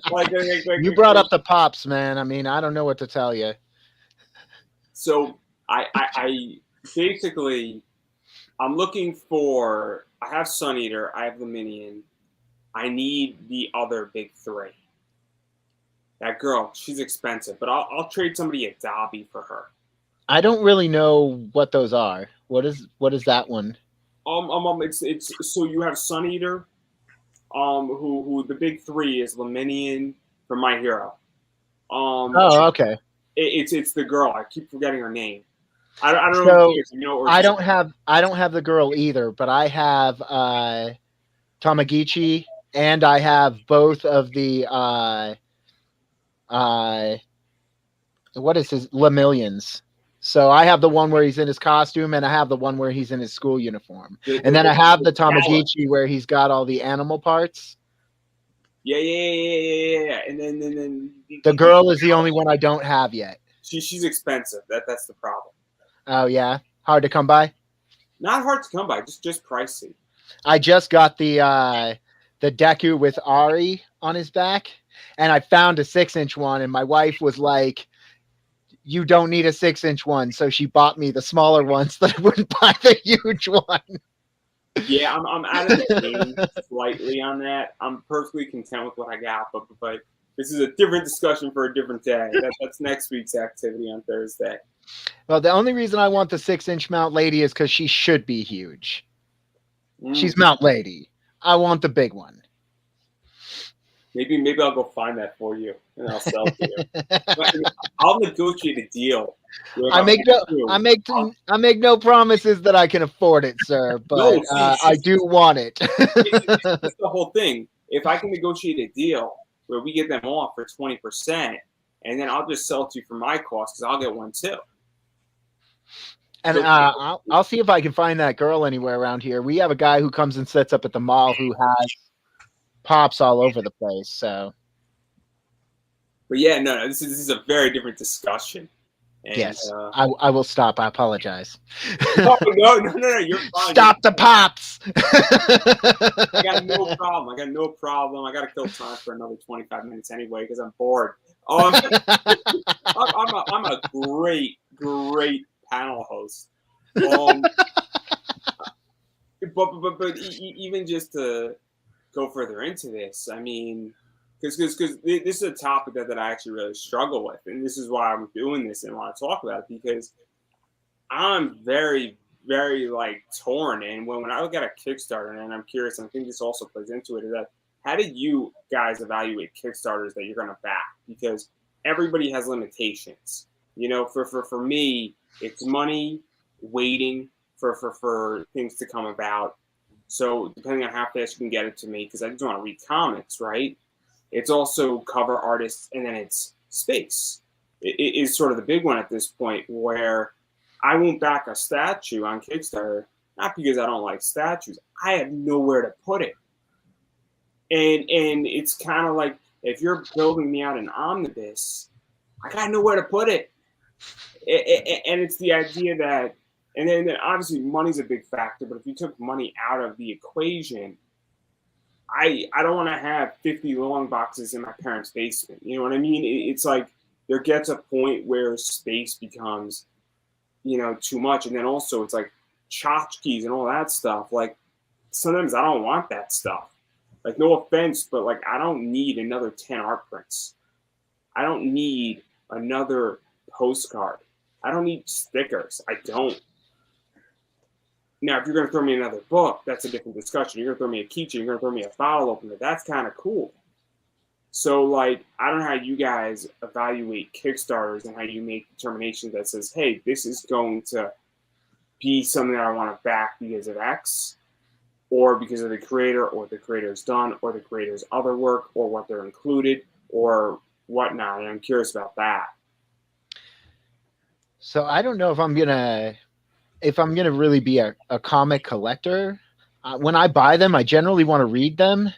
You brought up the pops, man. I mean, I don't know what to tell you. So I basically, I'm looking for. I have Sun Eater. I have Laminian. I need the other big 3. That girl, she's expensive, but I'll trade somebody at Dobby for her. I don't really know what those are. What is that one? It's so you have Sun Eater, who the big 3 is Laminian from My Hero. Okay. It's the girl. I keep forgetting her name. I don't so know. If you know. I don't have the girl either, but I have Tamagichi, and I have both of the what is his Lemillions. So I have the one where he's in his costume, and I have the one where he's in his school uniform. And then I have the Tamagichi where he's got all the animal parts. Yeah. And then the girl is the only one I don't have yet. She's expensive. That's the problem. Oh yeah, hard to come by. Not hard to come by, just pricey. I just got the Deku with Ari on his back, and I found a 6-inch one, and my wife was like, "You don't need a 6-inch one," so she bought me the smaller ones that I wouldn't buy the huge one. Yeah, I'm out of the game slightly on that. I'm perfectly content with what I got, but this is a different discussion for a different day. That's next week's activity on Thursday. Well, the only reason I want the 6-inch Mount Lady is because she should be huge. She's Mount Lady. I want the big one. Maybe I'll go find that for you and I'll sell it to you. But I'll negotiate a deal. I make no promises that I can afford it, sir, but I do want it. It's the whole thing. If I can negotiate a deal where we get them off for 20%, and then I'll just sell it to you for my cost because I'll get one too. And I'll see if I can find that girl anywhere around here. We have a guy who comes and sets up at the mall who has pops all over the place. So, but yeah, no, this is a very different discussion. And, yes, I will stop. I apologize. No, you're fine. Stop the pops. I got no problem. I got to kill time for another 25 minutes anyway because I'm bored. I'm a great panel host. But even just to go further into this, I mean, because this is a topic that I actually really struggle with, and this is why I'm doing this and want to talk about it, because I'm very, very like torn. And when I look at a Kickstarter, and I'm curious, and I think this also plays into it, is that how do you guys evaluate Kickstarters that you're going to back? Because everybody has limitations. You know, for me, it's money, waiting for things to come about. So depending on how fast you can get it to me, because I just want to read comics, right? It's also cover artists, and then it's space. It is sort of the big one at this point, where I won't back a statue on Kickstarter, not because I don't like statues. I have nowhere to put it. And it's kind of like, if you're building me out an omnibus, I got nowhere to put it. And it's the idea that, and then obviously money's a big factor, but if you took money out of the equation, I don't want to have 50 long boxes in my parents' basement. You know what I mean? It's like there gets a point where space becomes, too much. And then also it's like tchotchkes and all that stuff. Like sometimes I don't want that stuff. Like, no offense, but like I don't need another 10 art prints. I don't need another postcard. I don't need stickers. I don't. Now, if you're going to throw me another book, that's a different discussion. You're going to throw me a keychain, you're going to throw me a bottle opener. That's kind of cool. So, like, I don't know how you guys evaluate Kickstarters and how you make determinations that says, hey, this is going to be something that I want to back because of X, or because of the creator, or the creator's done, or the creator's other work, or what they're included, or whatnot. And I'm curious about that. So I don't know if I'm gonna really be a comic collector. When I buy them, I generally want to read them,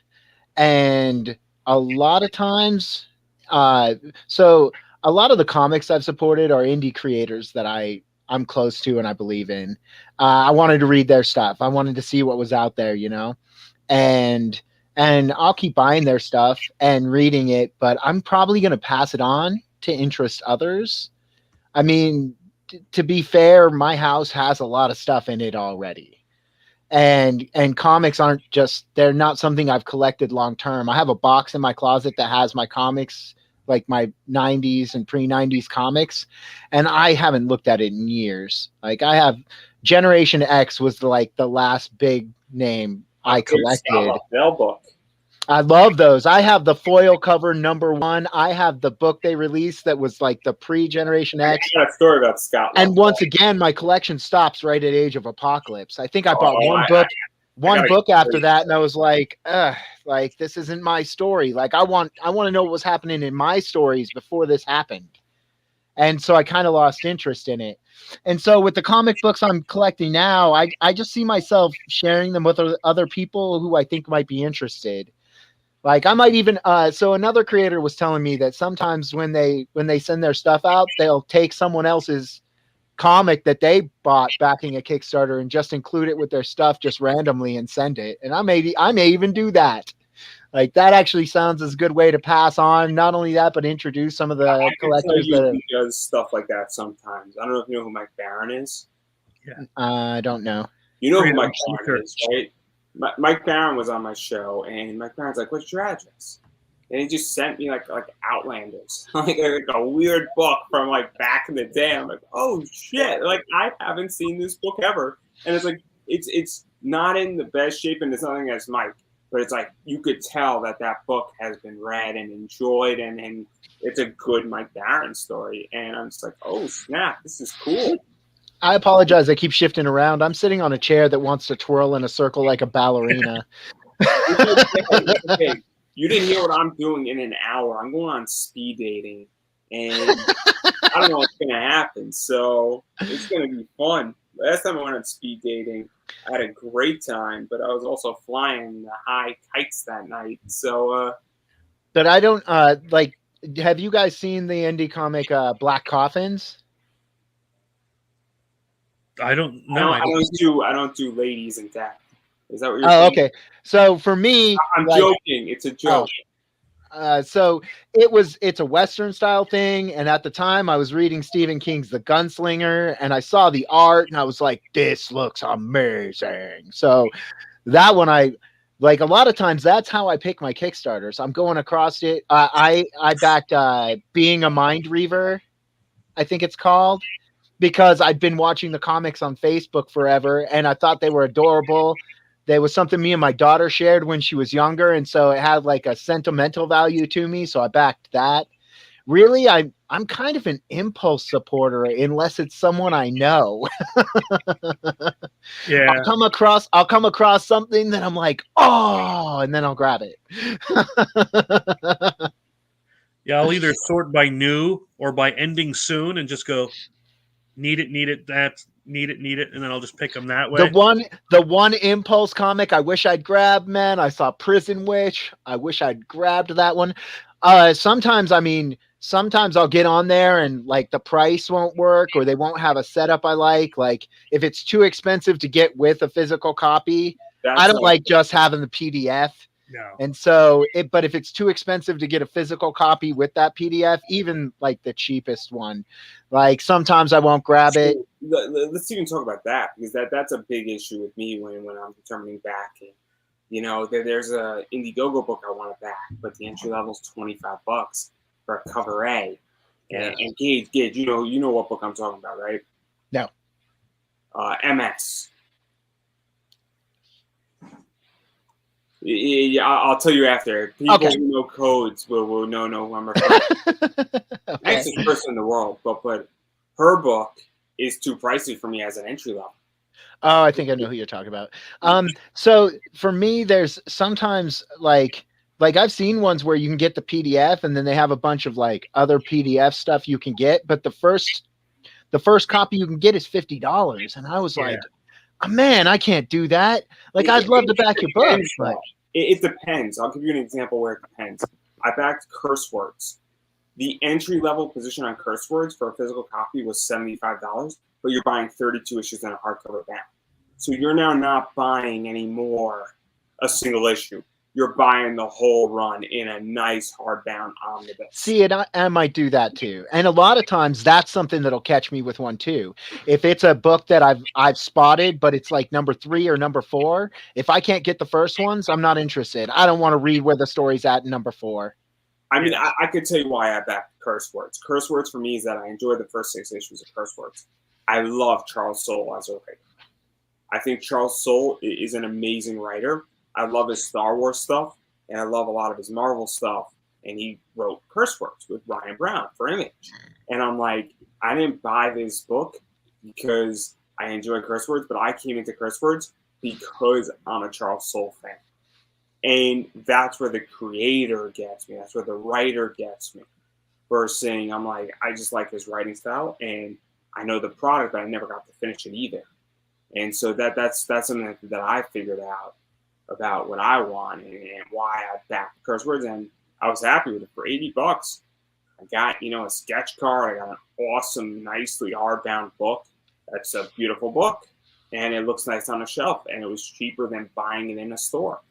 and a lot of times, so a lot of the comics I've supported are indie creators that I'm close to and I believe in. I wanted to read their stuff. I wanted to see what was out there, and I'll keep buying their stuff and reading it, but I'm probably gonna pass it on to interest others. I mean, to be fair, my house has a lot of stuff in it already. And comics they're not something I've collected long term. I have a box in my closet that has my comics, like my 90s and pre-90s comics, and I haven't looked at it in years. Like, I have Generation X was the last big name I collected. Bell book. I love those. I have the foil cover #1. I have the book they released that was like the pre-Generation X. I got a story about Scott. And once again, my collection stops right at Age of Apocalypse. I think I bought one book after that, and I was like, this isn't my story. Like, I want to know what was happening in my stories before this happened. And so I kind of lost interest in it. And so with the comic books I'm collecting now, I just see myself sharing them with other people who I think might be interested. Like, I might even so another creator was telling me that sometimes when they send their stuff out, they'll take someone else's comic that they bought backing a Kickstarter and just include it with their stuff just randomly and send it. And I may even do that. Like, that actually sounds as a good way to pass on not only that, but introduce some of the collectors that does stuff like that sometimes. I don't know if you know who Mike Barron is. Yeah, I don't know. You know who Mike Barron is, right? Mike Barron was on my show, and Mike Barron's like, "What's your address?" And he just sent me like Outlanders, like a weird book from like back in the day. I'm like, "Oh shit!" Like, I haven't seen this book ever, and it's like it's not in the best shape, and it's nothing against Mike. but it's like you could tell that book has been read and enjoyed, and it's a good Mike Barron story. And I'm just like, oh snap, this is cool. I apologize. I keep shifting around. I'm sitting on a chair that wants to twirl in a circle like a ballerina. It's okay. You didn't hear what I'm doing in an hour. I'm going on speed dating, and I don't know what's going to happen. So it's going to be fun. Last time I went on speed dating, I had a great time, but I was also flying the high kites that night. So, but I don't like. Have you guys seen the indie comic Black Coffins? I don't know. I don't do ladies in death. Is that what you're saying? Oh, okay. So for me, I'm joking. It's a joke. So it's a Western style thing. And at the time I was reading Stephen King's The Gunslinger, and I saw the art and I was like, this looks amazing. So that one, I like, a lot of times that's how I pick my Kickstarters. I'm going across it. I backed Being a Mind Reaver, I think it's called, because I'd been watching the comics on Facebook forever and I thought they were adorable. There was something me and my daughter shared when she was younger, and so it had like a sentimental value to me, so I backed that. Really, I'm kind of an impulse supporter unless it's someone I know. Yeah. I'll come across something that I'm like, oh, and then I'll grab it. Yeah, I'll either sort by new or by ending soon and just go, need it, that, need it, and then I'll just pick them that way. The one impulse comic I wish I'd grabbed, man, I saw Prison Witch. I wish I'd grabbed that one. Sometimes I'll get on there and like the price won't work, or they won't have a setup I like. Like if it's too expensive to get with a physical copy, I don't like just having the PDF. No. And so, but if it's too expensive to get a physical copy with that PDF, even like the cheapest one, like sometimes I won't grab it. Let's even talk about that, because that's a big issue with me when I'm determining backing. You know, there's a Indiegogo book I want to back, but the entry level is $25 for a cover A. And Gage, you know what book I'm talking about, right? No. MS. Yeah, I'll tell you after. People who know codes will know who I'm referring to. Nicest person in the world, but her book is too pricey for me as an entry level. Oh, I think I know who you're talking about. So for me, there's sometimes like I've seen ones where you can get the PDF and then they have a bunch of like other PDF stuff you can get, but the first copy you can get is $50, and I was like, oh, man, I can't do that. Like, I'd love to back your book. But it depends. I'll give you an example where it depends. I backed Curse Words. The entry level position on Curse Words for a physical copy was $75, but you're buying 32 issues in a hardcover bound. So you're now not buying anymore a single issue. You're buying the whole run in a nice hardbound omnibus. See, I might do that too. And a lot of times that's something that'll catch me with one too. If it's a book that I've spotted, but it's like number 3 or number 4, if I can't get the first ones, I'm not interested. I don't want to read where the story's at in number 4. I mean, I could tell you why I backed Curse Words. Curse Words for me is that I enjoyed the first 6 issues of Curse Words. I love Charles Soule as a writer. I think Charles Soule is an amazing writer. I love his Star Wars stuff, and I love a lot of his Marvel stuff. And he wrote Curse Words with Ryan Brown for Image. And I'm like, I didn't buy this book because I enjoy Curse Words, but I came into Curse Words because I'm a Charles Soule fan. And that's where the creator gets me. That's where the writer gets me. Versus saying, I'm like, I just like his writing style, and I know the product, but I never got to finish it either. And so that's something that I figured out about what I want and why I backed Curse Words, and I was happy with it. For $80, I got a sketch card. I got an awesome, nicely hardbound book. That's a beautiful book, and it looks nice on a shelf, and it was cheaper than buying it in a store.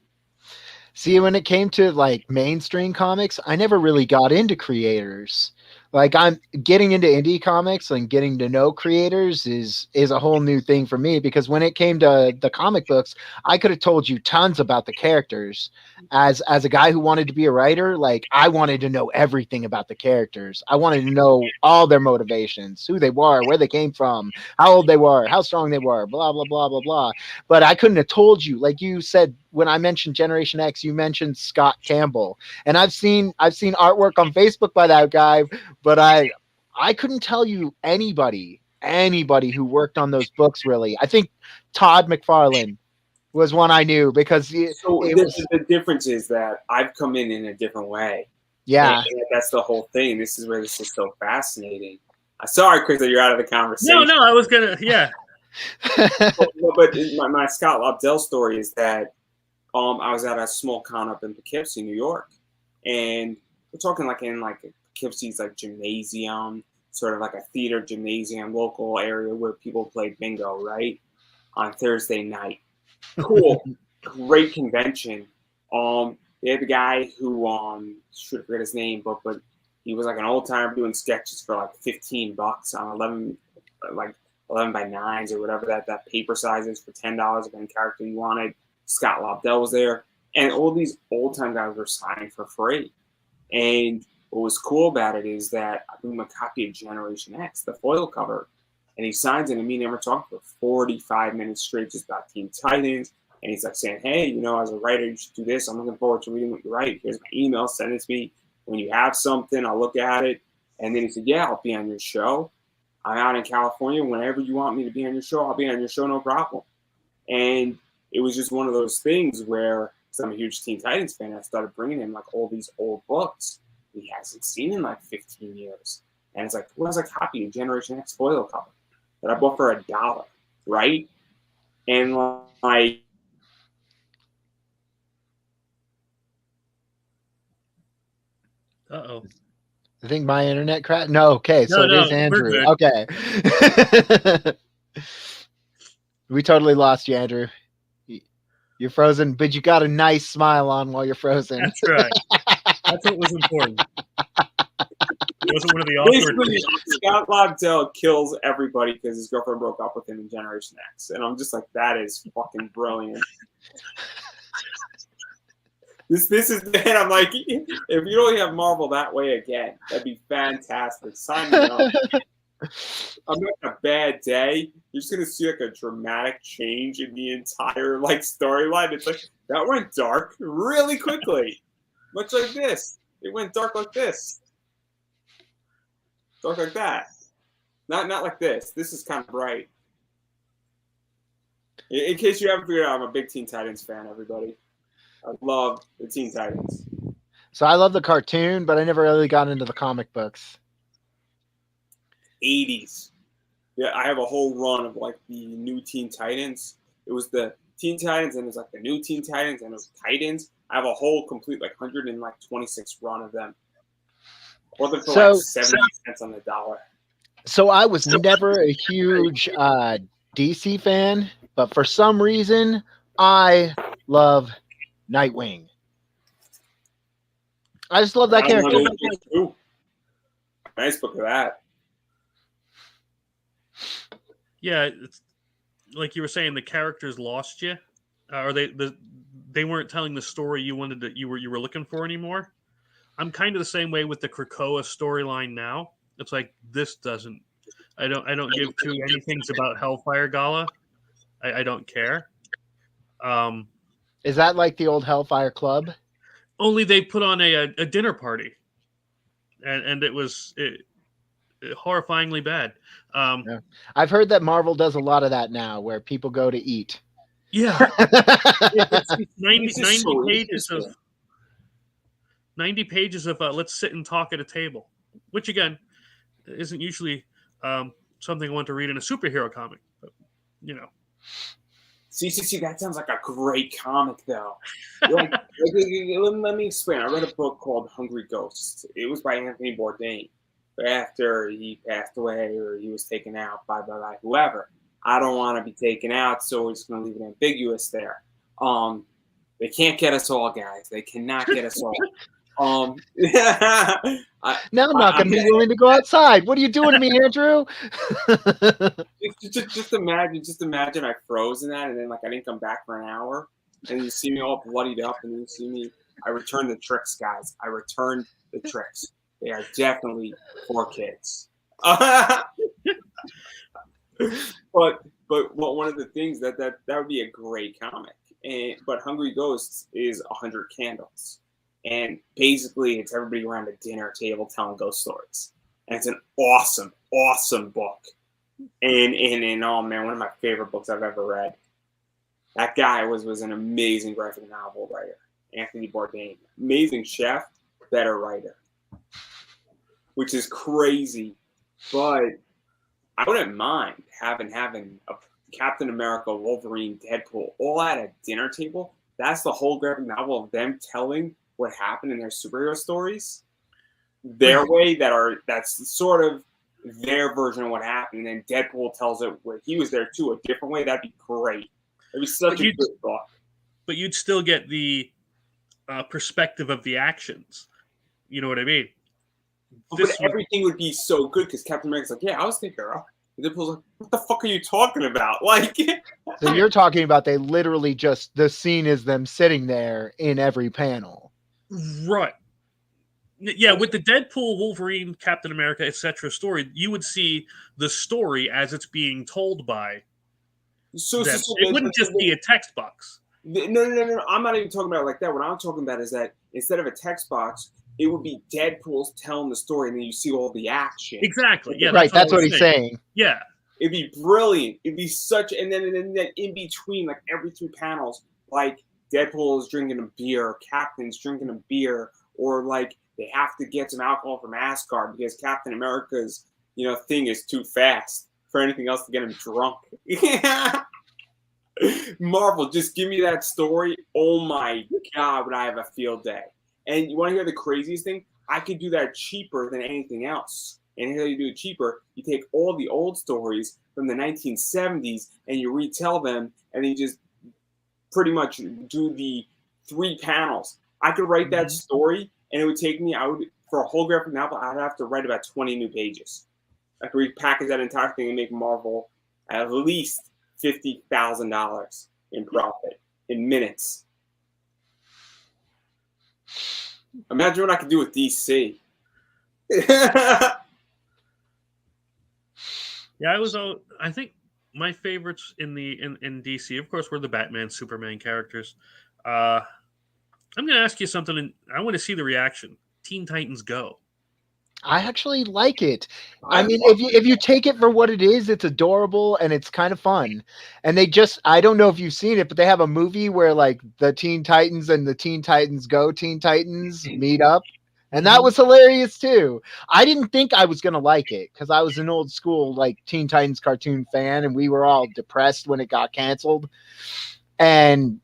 See, when it came to like mainstream comics, I never really got into creators. Like I'm getting into indie comics and getting to know creators is a whole new thing for me, because when it came to the comic books, I could have told you tons about the characters. As a guy who wanted to be a writer, like I wanted to know everything about the characters. I wanted to know all their motivations, who they were, where they came from, how old they were, how strong they were, blah blah blah blah blah. But I couldn't have told you, like you said when I mentioned Generation X, you mentioned Scott Campbell, and I've seen artwork on Facebook by that guy, but I couldn't tell you anybody who worked on those books really. I think Todd McFarlane was one I knew, because So the difference is that I've come in a different way. Yeah, and that's the whole thing. This is where this is so fascinating. Sorry, Chris, that you're out of the conversation. No, I was gonna, yeah. but my Scott Lobdell story is that I was at a small con up in Poughkeepsie, New York, and we're talking like in like Poughkeepsie's like gymnasium, sort of like a theater gymnasium, local area where people play bingo, right, on Thursday night. Cool, great convention. They had the guy who should forget his name, but he was like an old timer doing sketches for like $15 on 11 by 9s or whatever that paper size is for $10 of any character you wanted. Scott Lobdell was there, and all these old time guys were signing for free. And what was cool about it is that I gave him a copy of Generation X, the foil cover, and he signs it, and me and him were talking for 45 minutes straight just about Teen Titans. And he's like saying, hey, as a writer, you should do this. I'm looking forward to reading what you write. Here's my email. Send it to me. When you have something, I'll look at it. And then he said, yeah, I'll be on your show. I'm out in California. Whenever you want me to be on your show, I'll be on your show, no problem. And it was just one of those things where, because I'm a huge Teen Titans fan, I started bringing him like all these old books he hasn't seen in like 15 years. And it's like, where's a copy of Generation X foil cover that I bought for $1, right? And like, Uh-oh. I think my internet crashed. No, okay, so it is Andrew. Okay. We totally lost you, Andrew. You're frozen, but you got a nice smile on while you're frozen. That's right. That's what was important. It wasn't one of the awkward. Scott Lobdell kills everybody because his girlfriend broke up with him in Generation X, and I'm just like, that is fucking brilliant. This is, man, I'm like, if you don't have Marvel that way again, that'd be fantastic. Sign me up. I'm having a bad day. You're just gonna see like a dramatic change in the entire like storyline. It's like that went dark really quickly, much like this. It went dark like this, dark like that. Not like this. This is kind of bright. In case you haven't figured out, I'm a big Teen Titans fan. Everybody, I love the Teen Titans. So I love the cartoon, but I never really got into the comic books. 80s. Yeah, I have a whole run of like the new Teen Titans. It was the Teen Titans, and it was like the new Teen Titans, and it was Titans. I have a whole complete like 126 run of them. Or them for like 70 cents on the dollar. So I was never a huge DC fan, but for some reason I love Nightwing. I just love that character. Nice book of that. Yeah, it's like you were saying, the characters lost you, or they weren't telling the story you wanted to, you were looking for anymore. I'm kind of the same way with the Krakoa storyline now. It's like this doesn't. I don't give two anythings about Hellfire Gala. I don't care. Is that like the old Hellfire Club? Only they put on a dinner party, and it was horrifyingly bad. Yeah. I've heard that Marvel does a lot of that now, where people go to eat. Yeah, it's 90 pages of let's sit and talk at a table, which again isn't usually something I want to read in a superhero comic. But, See, that sounds like a great comic, though. Let me explain. I read a book called Hungry Ghosts. It was by Anthony Bourdain. After he passed away or he was taken out by whoever. I don't want to be taken out, so we're just going to leave it ambiguous there. They can't get us all, guys. They cannot get us all. Now I'm not going to be willing to go outside. What are you doing to me, Andrew? just imagine I froze in that, and then like I didn't come back for an hour, and you see me all bloodied up, and then you see me. I returned the tricks, guys. I returned the tricks. They are definitely for kids. But one of the things that would be a great comic. But Hungry Ghosts is 100 candles, and basically it's everybody around a dinner table telling ghost stories, and it's an awesome book. And oh man, one of my favorite books I've ever read. That guy was an amazing graphic novel writer, Anthony Bourdain, amazing chef, better writer, which is crazy, but I wouldn't mind having a Captain America, Wolverine, Deadpool, all at a dinner table. That's the whole graphic novel of them telling what happened in their superhero stories, their way. That's sort of their version of what happened. And then Deadpool tells it where he was there too, a different way. That'd be great. It'd be such a good book. But you'd still get the perspective of the actions. You know what I mean? But everything would be so good because Captain America's like, yeah, I was thinking, and Deadpool's like, what the fuck are you talking about? Like, so you're talking about they literally just the scene is them sitting there in every panel, right? Yeah, with the Deadpool, Wolverine, Captain America, etc. story, you would see the story as it's being told by. So it wouldn't just be a text box. No. I'm not even talking about it like that. What I'm talking about is that instead of a text box, it would be Deadpool's telling the story, and then you see all the action. Exactly. Yeah. Right. That's what he's saying. Yeah. It'd be brilliant. It'd be such, and then in between, like every 3 panels, like Deadpool is drinking a beer, Captain's drinking a beer, or like they have to get some alcohol from Asgard because Captain America's thing is too fast for anything else to get him drunk. Marvel, just give me that story. Oh my God, would I have a field day? And you want to hear the craziest thing? I could do that cheaper than anything else. And how you do it cheaper? You take all the old stories from the 1970s and you retell them, and then you just pretty much do the 3 panels. I could write that story, and it would take me, for a whole graphic novel, I'd have to write about 20 new pages. I could repackage that entire thing and make Marvel at least $50,000 in profit in minutes. Imagine what I could do with DC. Yeah, I think my favorites in DC, of course, were the Batman, Superman characters. I'm going to ask you something, and I want to see the reaction. Teen Titans Go. I actually like it. I mean, if you take it for what it is, it's adorable and it's kind of fun. And I don't know if you've seen it, but they have a movie where like the Teen Titans and the Teen Titans Go Teen Titans meet up. And that was hilarious too. I didn't think I was going to like it because I was an old school like Teen Titans cartoon fan, and we were all depressed when it got canceled. And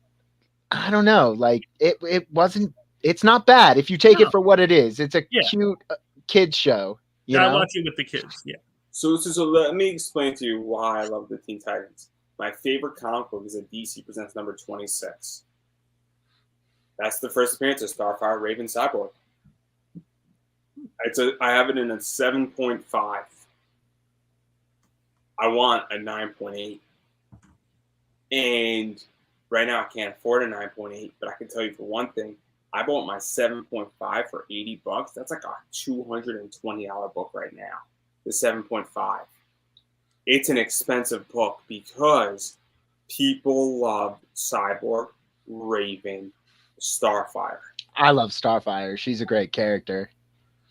I don't know, like it's not bad if you take it for what it is. It's a cute kids show. I watch it with the kids. Yeah. So let me explain to you why I love the Teen Titans. My favorite comic book is a DC Presents number 26. That's the first appearance of Starfire, Raven, Cyborg. I have it in a 7.5. I want a 9.8. And right now I can't afford a 9.8, but I can tell you for one thing, I bought my 7.5 for $80. That's like a $220 book right now. The 7.5. It's an expensive book because people love Cyborg, Raven, Starfire. I love Starfire. She's a great character.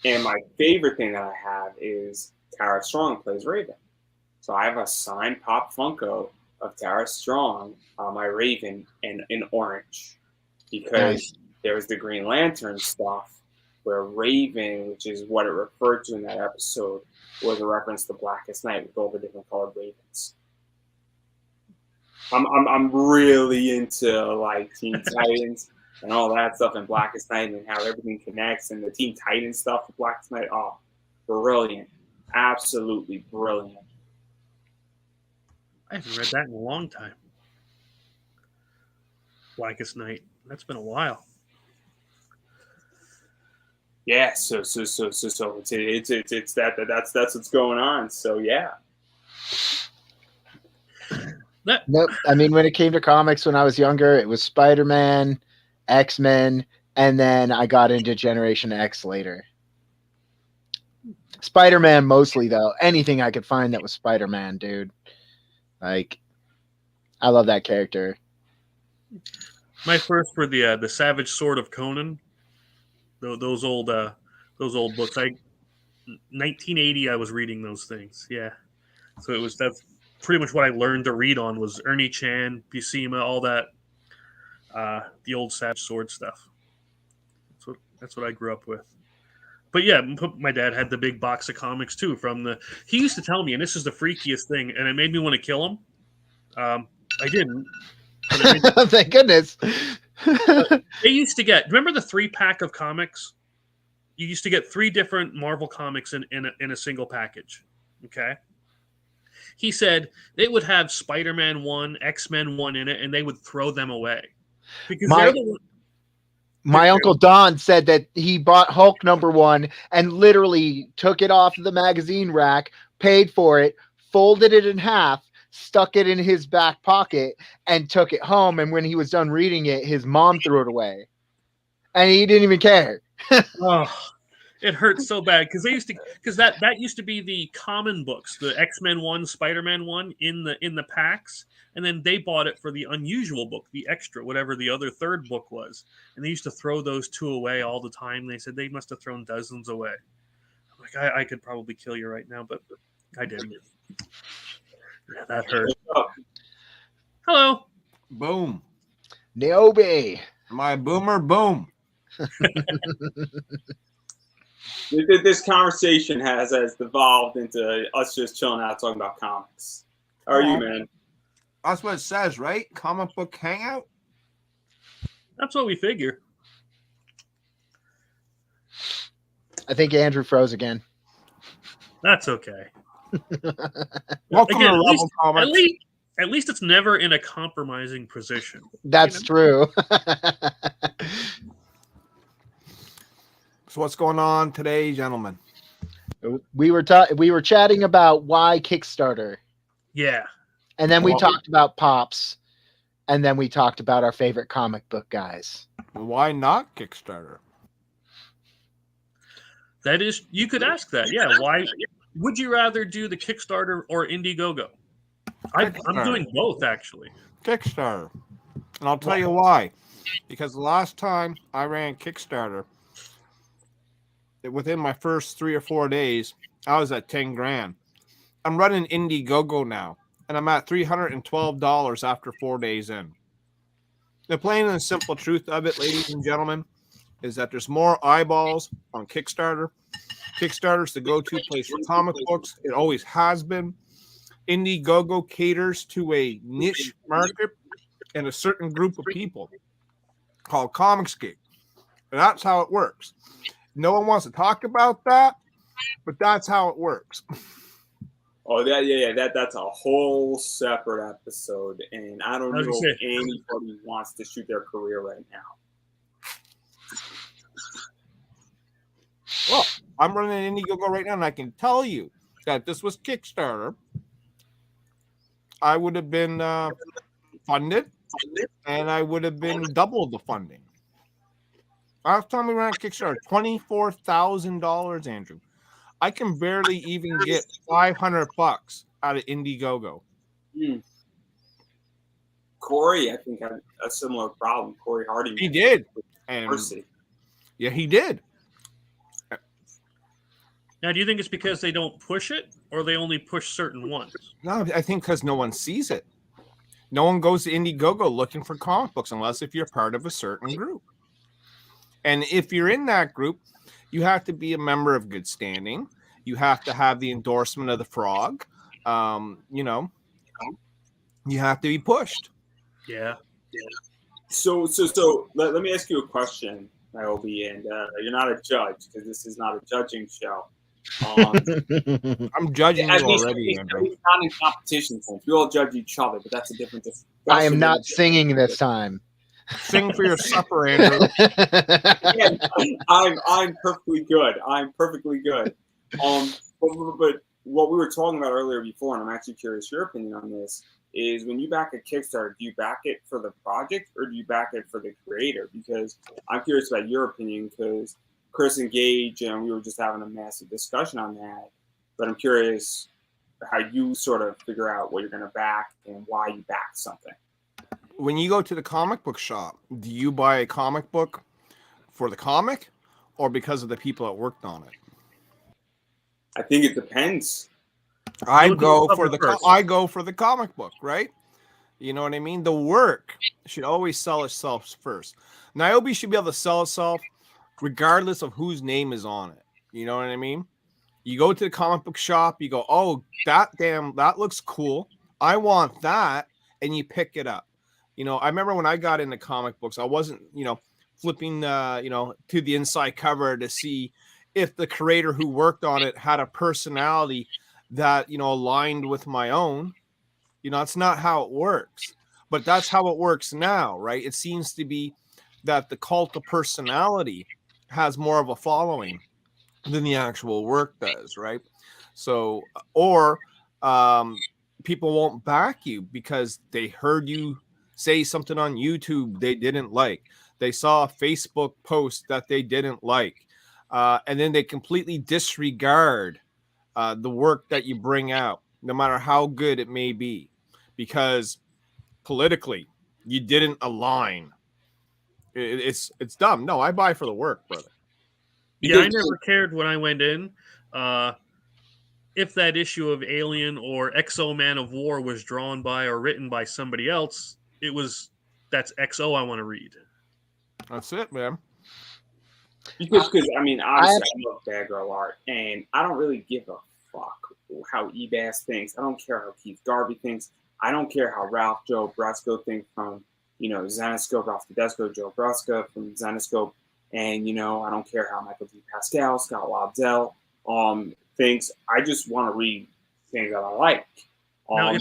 And my favorite thing that I have is Tara Strong plays Raven. So I have a signed Pop Funko of Tara Strong on my Raven in orange. Because there was the Green Lantern stuff where Raven, which is what it referred to in that episode, was a reference to Blackest Night with all the different colored ravens. I'm really into like Teen Titans and all that stuff and Blackest Night and how everything connects and the Teen Titans stuff with Blackest Night. Oh, brilliant. Absolutely brilliant. I haven't read that in a long time. Blackest Night. That's been a while. Yeah, so it's that's what's going on. So yeah. Nope. I mean, when it came to comics when I was younger, it was Spider-Man, X-Men, and then I got into Generation X later. Spider-Man mostly, though. Anything I could find that was Spider-Man, dude. Like, I love that character. My first were the Savage Sword of Conan. Those old books. 1980. I was reading those things. Yeah. So that's pretty much what I learned to read on was Ernie Chan, Buscema, all that. The old Savage Sword stuff. That's what I grew up with. But yeah, my dad had the big box of comics too. He used to tell me, and this is the freakiest thing, and it made me want to kill him. I didn't. Thank goodness. They used to get. Remember the 3-pack of comics? You used to get 3 different Marvel comics in a single package. Okay. He said they would have Spider-Man 1, X-Men 1 in it, and they would throw them away because my Uncle Don said that he bought Hulk #1 and literally took it off the magazine rack, paid for it, folded it in half, stuck it in his back pocket, and took it home. And when he was done reading it, his mom threw it away. And he didn't even care. Oh, it hurts so bad because that used to be the common books, the X-Men 1, Spider-Man 1 in the packs. And then they bought it for the unusual book, the extra, whatever the other third book was. And they used to throw those 2 away all the time. They said they must have thrown dozens away. I'm like, I could probably kill you right now, but I didn't. Yeah, that hurt. Hello. Boom. Niobe. Am I a boomer? Boom. This conversation has devolved into us just chilling out talking about comics. How are you, man? That's what it says, right? Comic book hangout? That's what we figure. I think Andrew froze again. That's okay. Welcome Again, to Level Comics. At least it's never in a compromising position. That's true. So what's going on today, gentlemen? We were chatting about why Kickstarter. Yeah. And then we talked about Pops. And then we talked about our favorite comic book guys. Why not Kickstarter? That is, you could ask that. Yeah. Why would you rather do the Kickstarter or Indiegogo? I'm doing both, actually. Kickstarter. And I'll tell you why. Because the last time I ran Kickstarter, within my first 3 or 4 days, I was at 10 grand. I'm running Indiegogo now, and I'm at $312 after 4 days in. The plain and simple truth of it, ladies and gentlemen, is that there's more eyeballs on Kickstarter. Kickstarter's the go-to place for comic books. It always has been. Indiegogo caters to a niche market and a certain group of people called Comics Geek. And that's how it works. No one wants to talk about that, but that's how it works. Oh, that's a whole separate episode, and I don't know if anybody wants to shoot their career right now. Well, I'm running Indiegogo right now, and I can tell you that if this was Kickstarter, I would have been funded, and I would have been double the funding. Last time we ran Kickstarter, $24,000, Andrew. I can barely even get $500 out of Indiegogo. Corey, I think, had a similar problem. Corey Hardy. He did. And yeah, he did. Now, do you think it's because they don't push it, or they only push certain ones? No, I think because no one sees it. No one goes to Indiegogo looking for comic books unless if you're part of a certain group. And if you're in that group, you have to be a member of good standing. You have to have the endorsement of the frog. You have to be pushed. Yeah. So let me ask you a question, Niobe, and you're not a judge because this is not a judging show. I'm judging you already, Andrew. It's not in competition sense. We all judge each other, but that's a different. I am not singing this time. Sing for your supper, Andrew. Yeah, I'm perfectly good. I'm perfectly good. But what we were talking about earlier before, and I'm actually curious your opinion on this, is when you back a Kickstarter, do you back it for the project or do you back it for the creator? Because I'm curious about your opinion, because Chris and Gage, and we were just having a massive discussion on that. But I'm curious how you sort of figure out what you're going to back and why you back something. When you go to the comic book shop, do you buy a comic book for the comic or because of the people that worked on it? I think it depends. I go for the comic book, right? You know what I mean? The work should always sell itself first. Niobe should be able to sell itself regardless of whose name is on it. You know what I mean? You go to the comic book shop, you go, oh, that looks cool. I want that. And you pick it up. You know, I remember when I got into comic books, I wasn't, flipping, to the inside cover to see if the creator who worked on it had a personality that, aligned with my own. It's not how it works, but that's how it works now, right? It seems to be that the cult of personality has more of a following than the actual work does, right? So, or people won't back you because they heard you say something on YouTube they didn't like. They saw a Facebook post that they didn't like. And then they completely disregard the work that you bring out, no matter how good it may be, because politically you didn't align. It's dumb. No, I buy for the work, brother. Yeah, I never cared when I went in. If that issue of Alien or XO Man of War was drawn by or written by somebody else, that's XO I want to read. That's it, man. Because I mean, obviously, I love Bad Girl art, and I don't really give a fuck how Ebass thinks. I don't care how Keith Garvey thinks. I don't care how Ralph Joe Brusco thinks from, Zenoscope, Ralph Tedesco, Joe Brusco from Zenoscope. And, I don't care how Michael D. Pascal, Scott Waddell thinks. I just want to read things that I like. Now,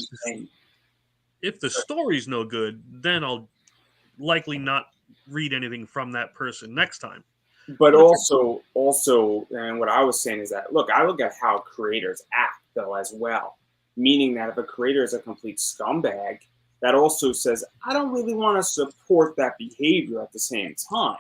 if the story's no good, then I'll likely not read anything from that person next time. But also, and what I was saying is that, look, I look at how creators act, though, as well. Meaning that if a creator is a complete scumbag, that also says, I don't really want to support that behavior at the same time.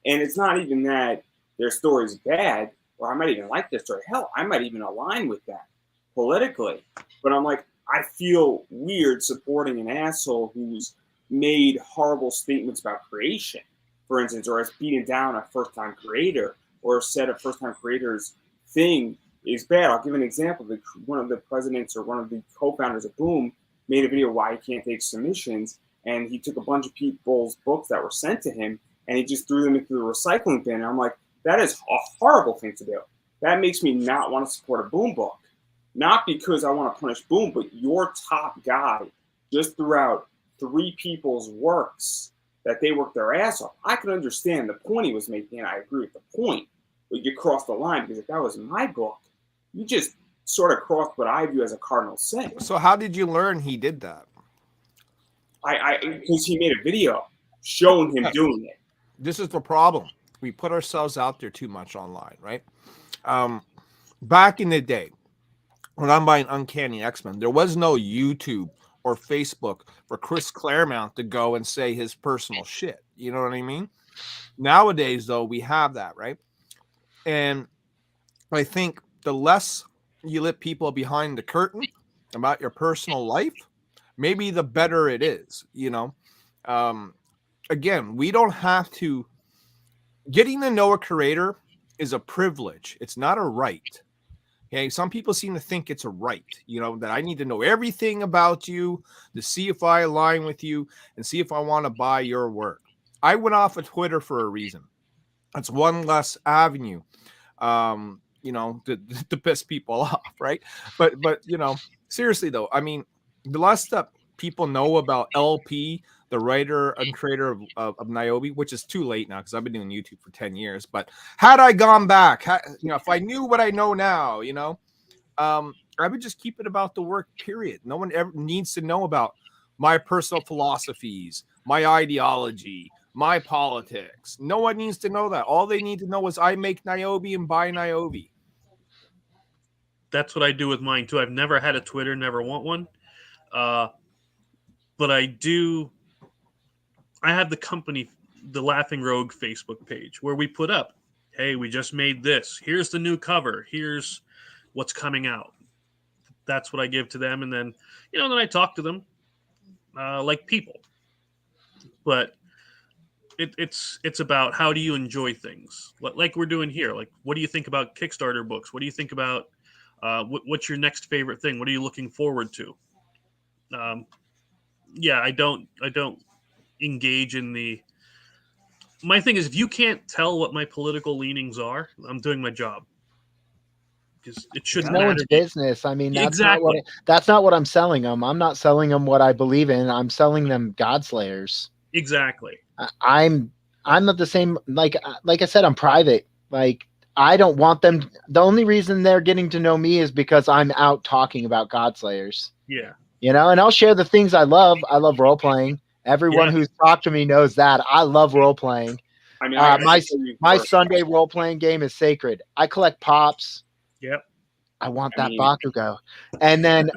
And it's not even that their story is bad, or I might even like their story. Hell, I might even align with that politically. But I'm like, I feel weird supporting an asshole who's made horrible statements about creation, for instance, or has beaten down a first-time creator, or said a first-time creator's thing is bad. I'll give an example. One of the presidents or one of the co-founders of Boom made a video why he can't take submissions, and he took a bunch of people's books that were sent to him, and he just threw them into the recycling bin. And I'm like, that is a horrible thing to do. That makes me not want to support a Boom book. Not because I want to punish Boom, but your top guy just threw out 3 people's works that they worked their ass off. I can understand the point he was making, and I agree with the point. But you crossed the line, because if that was my book, you just sort of crossed what I view as a cardinal sin. So how did you learn he did that? Because he made a video showing him doing it. This is the problem. We put ourselves out there too much online, right? Back in the day, when I'm buying Uncanny X-Men, there was no YouTube or Facebook for Chris Claremont to go and say his personal shit. You know what I mean? Nowadays, though, we have that, right? And I think the less you let people behind the curtain about your personal life, maybe the better it is, Again, we don't have to. Getting to know a creator is a privilege. It's not a right. Okay, some people seem to think it's a right, that I need to know everything about you to see if I align with you and see if I want to buy your work. I went off of Twitter for a reason. That's one less avenue, to piss people off, right? But seriously though, I mean, the less that people know about LP, the writer and creator of Niobe, which is too late now because I've been doing YouTube for 10 years. But had I gone back, if I knew what I know now, I would just keep it about the work, period. No one ever needs to know about my personal philosophies, my ideology, my politics. No one needs to know that. All they need to know is I make Niobe and buy Niobe. That's what I do with mine too. I've never had a Twitter, never want one. But I do. I have the company, the Laughing Rogue Facebook page where we put up, hey, we just made this. Here's the new cover. Here's what's coming out. That's what I give to them. And then, then I talk to them like people. But it's about how do you enjoy things? Like we're doing here. Like, what do you think about Kickstarter books? What do you think about what's your next favorite thing? What are you looking forward to? I don't engage in the. My thing is, if you can't tell what my political leanings are, I'm doing my job. Because it shouldn't no matter. one's business. I mean, that's exactly. That's not what I'm selling them. I'm not selling them what I believe in. I'm selling them Godslayers. Exactly. I'm not the same. Like I said, I'm private. Like, I don't want them. The only reason they're getting to know me is because I'm out talking about Godslayers. Yeah. And I'll share the things I love. I love role playing. Everyone who's talked to me knows that I love role playing. I mean, my Sunday role playing game is sacred. I collect pops. Yep. I want that Bakugo. And then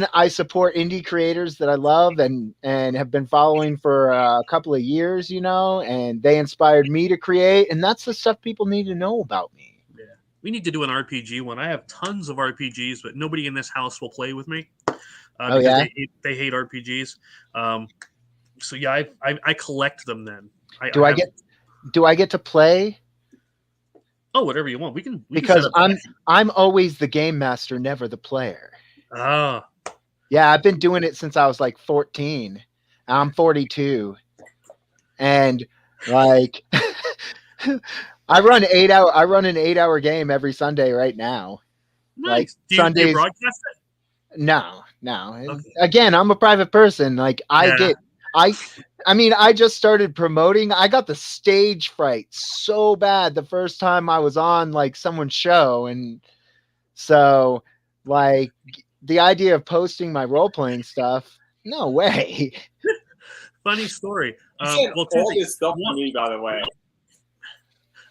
I support indie creators that I love and have been following for a couple of years, and they inspired me to create. And that's the stuff people need to know about me. Yeah. We need to do an RPG one. I have tons of RPGs, but nobody in this house will play with me. Because they hate RPGs. So yeah, I collect them then. Do I get to play? Oh, whatever you want. We can because I'm always the game master, never the player. Ah. Yeah, I've been doing it since I was like 14. I'm 42. And like I run an 8-hour game every Sunday right now. Nice. Like do you broadcast it? No. Okay. Again, I'm a private person. Like I mean, I just started promoting. I got the stage fright so bad the first time I was on like someone's show. And so like the idea of posting my role-playing stuff, no way. Funny story. All this stuff for me, by the way.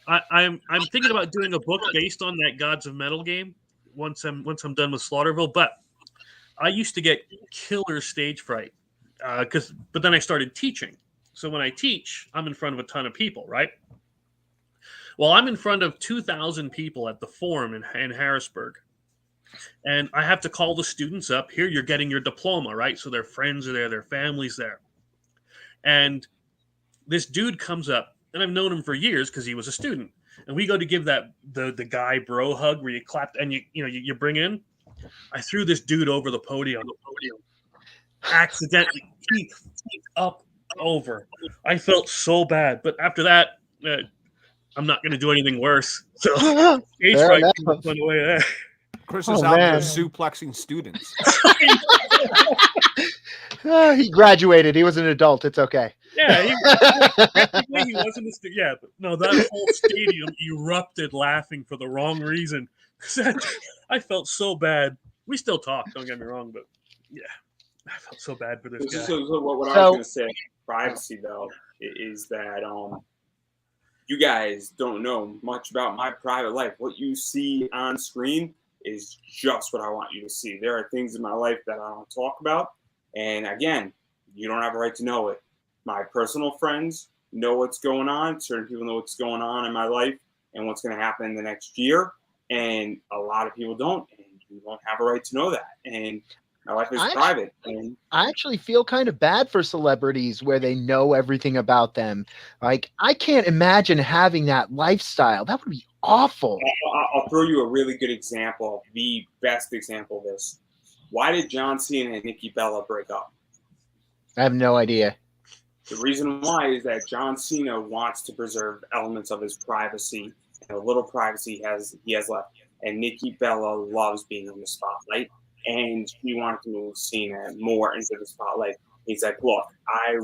I'm thinking about doing a book based on that Gods of Metal game once I'm done with Slaughterville. But I used to get killer stage fright. But then I started teaching. So when I teach, I'm in front of a ton of people, right? Well, I'm in front of 2,000 people at the Forum in Harrisburg. And I have to call the students up. Here, you're getting your diploma, right? So their friends are there, their family's there. And this dude comes up, and I've known him for years because he was a student. And we go to give the guy bro hug where you clap and you bring in. I threw this dude over the podium. Accidentally, teeth up over. I felt so bad, but after that, I'm not going to do anything worse. So, stage fright went away there. Chris is out there suplexing students. He graduated. He was an adult. It's okay. Yeah, he wasn't a student. Yeah, but no, that whole stadium erupted laughing for the wrong reason. I felt so bad. We still talk. Don't get me wrong, but yeah. I felt so bad for this guy. So what I was going to say, privacy though, is that you guys don't know much about my private life. What you see on screen is just what I want you to see. There are things in my life that I don't talk about, and again, you don't have a right to know it. My personal friends know what's going on. Certain people know what's going on in my life and what's going to happen in the next year, and a lot of people don't, and you don't have a right to know that. And my life is private. I actually feel kind of bad for celebrities where they know everything about them. Like, I can't imagine having that lifestyle. That would be awful. I'll throw you a really good example, the best example of this. Why did John Cena and Nikki Bella break up? I have no idea. The reason why is that John Cena wants to preserve elements of his privacy and a little privacy he has left. And Nikki Bella loves being in the spotlight. And she wanted to move Cena more into the spotlight. He's like, look, I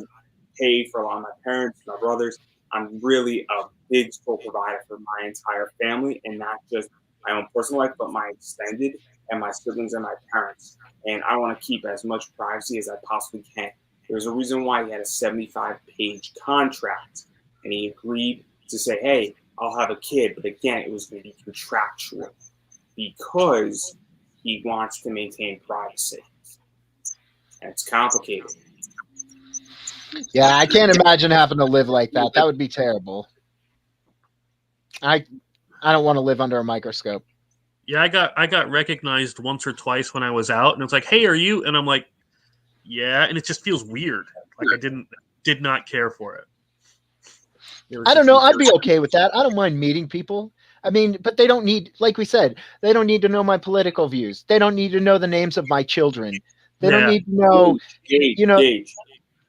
pay for a lot of my parents, my brothers. I'm really a big sole provider for my entire family and not just my own personal life, but my extended and my siblings and my parents. And I want to keep as much privacy as I possibly can. There's a reason why he had a 75-page contract, and he agreed to say, hey, I'll have a kid. But again, it was going to be contractual because he wants to maintain privacy. And it's complicated. Yeah, I can't imagine having to live like that. That would be terrible. I don't want to live under a microscope. Yeah, I got recognized once or twice when I was out, and it's like, "Hey, are you?" And I'm like, "Yeah," and it just feels weird. Like I did not care for it. I don't know. I'd be okay with that. I don't mind meeting people. I mean, but they don't need, like we said, they don't need to know my political views. They don't need to know the names of my children. They don't need to know,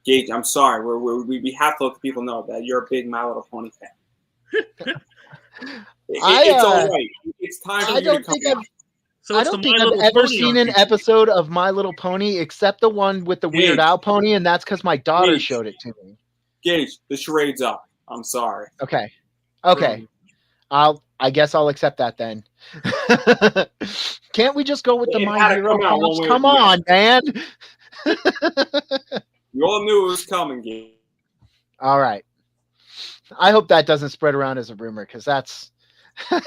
Gage, I'm sorry. We have to let people know that you're a big My Little Pony fan. It's all right. It's time for you to come out. I don't think I've ever seen an episode of My Little Pony except the one with the Weird Al pony, and that's because my daughter showed it to me. Gage, the charade's up. I'm sorry. Okay. I guess I'll accept that then. Can't we just go with the My Hero Pops? Come on, man. You all knew it was coming, Gage. All right. I hope that doesn't spread around as a rumor, because that's I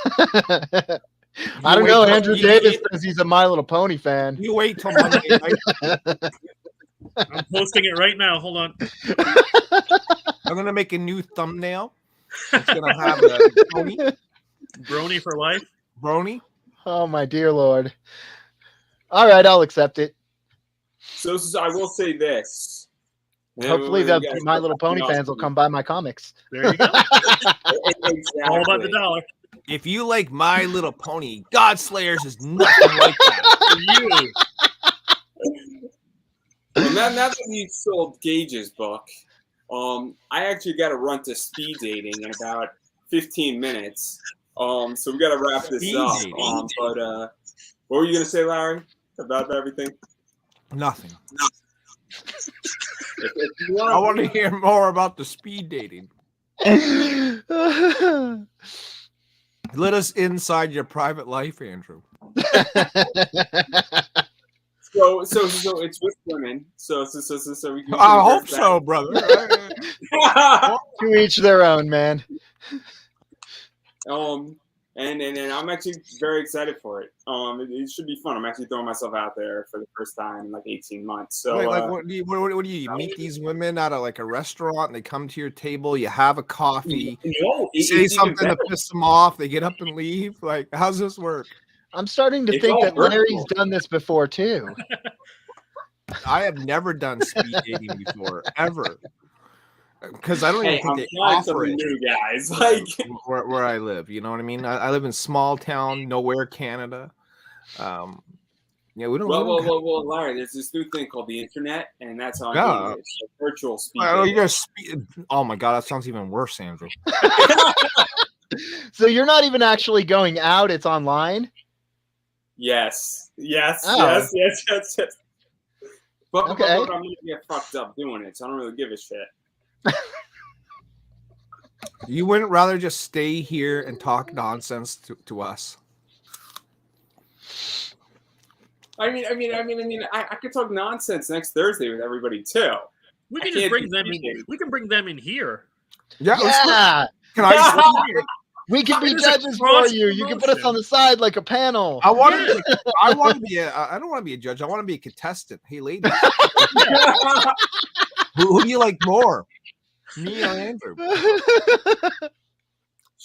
don't know. Andrew Davis says he's a My Little Pony fan. You wait till Monday night. I'm posting it right now. Hold on. I'm gonna make a new thumbnail. It's gonna have a pony. Brony for life. Brony. Oh my dear Lord. All right, I'll accept it. So I will say this. Hopefully the My Little Pony fans will come buy my comics. There you go. Exactly. All about the dollar. If you like My Little Pony, Godslayers is nothing like that for you. Well, now that you sold Gage's book, I actually got to run to speed dating in about 15 minutes. So we got to wrap this up. But what were you gonna say, Larry, about everything? Nothing. I want to hear more about the speed dating. Let us inside your private life, Andrew. So it's with women. So we can. I hope so, brother. To each their own, man. And I'm actually very excited for it. It should be fun. I'm actually throwing myself out there for the first time in like 18 months. So, wait, like, what do you meet these women at like a restaurant? And they come to your table. You have a coffee. You say something to piss them off. They get up and leave. Like, how's this work? I'm starting to think that Larry's done this before too. I have never done speed dating before, ever. Because I don't even think they offer it, new guys. Like where I live, you know what I mean? I live in small town, nowhere, Canada. Yeah, we don't. Well, Larry, there's this new thing called the internet, and that's on it's a virtual speed. Oh my god, that sounds even worse, Andrew. So you're not even actually going out; it's online. Yes. But I'm gonna get fucked up doing it, so I don't really give a shit. You wouldn't rather just stay here and talk nonsense to us? I could talk nonsense next Thursday with everybody too. We can just bring them in. We can bring them in here. Yeah. Can I? We can be judges for you. You can put us on the side like a panel. I want to be. I don't want to be a judge. I want to be a contestant. Hey, ladies, who do you like more? Me or Andrew?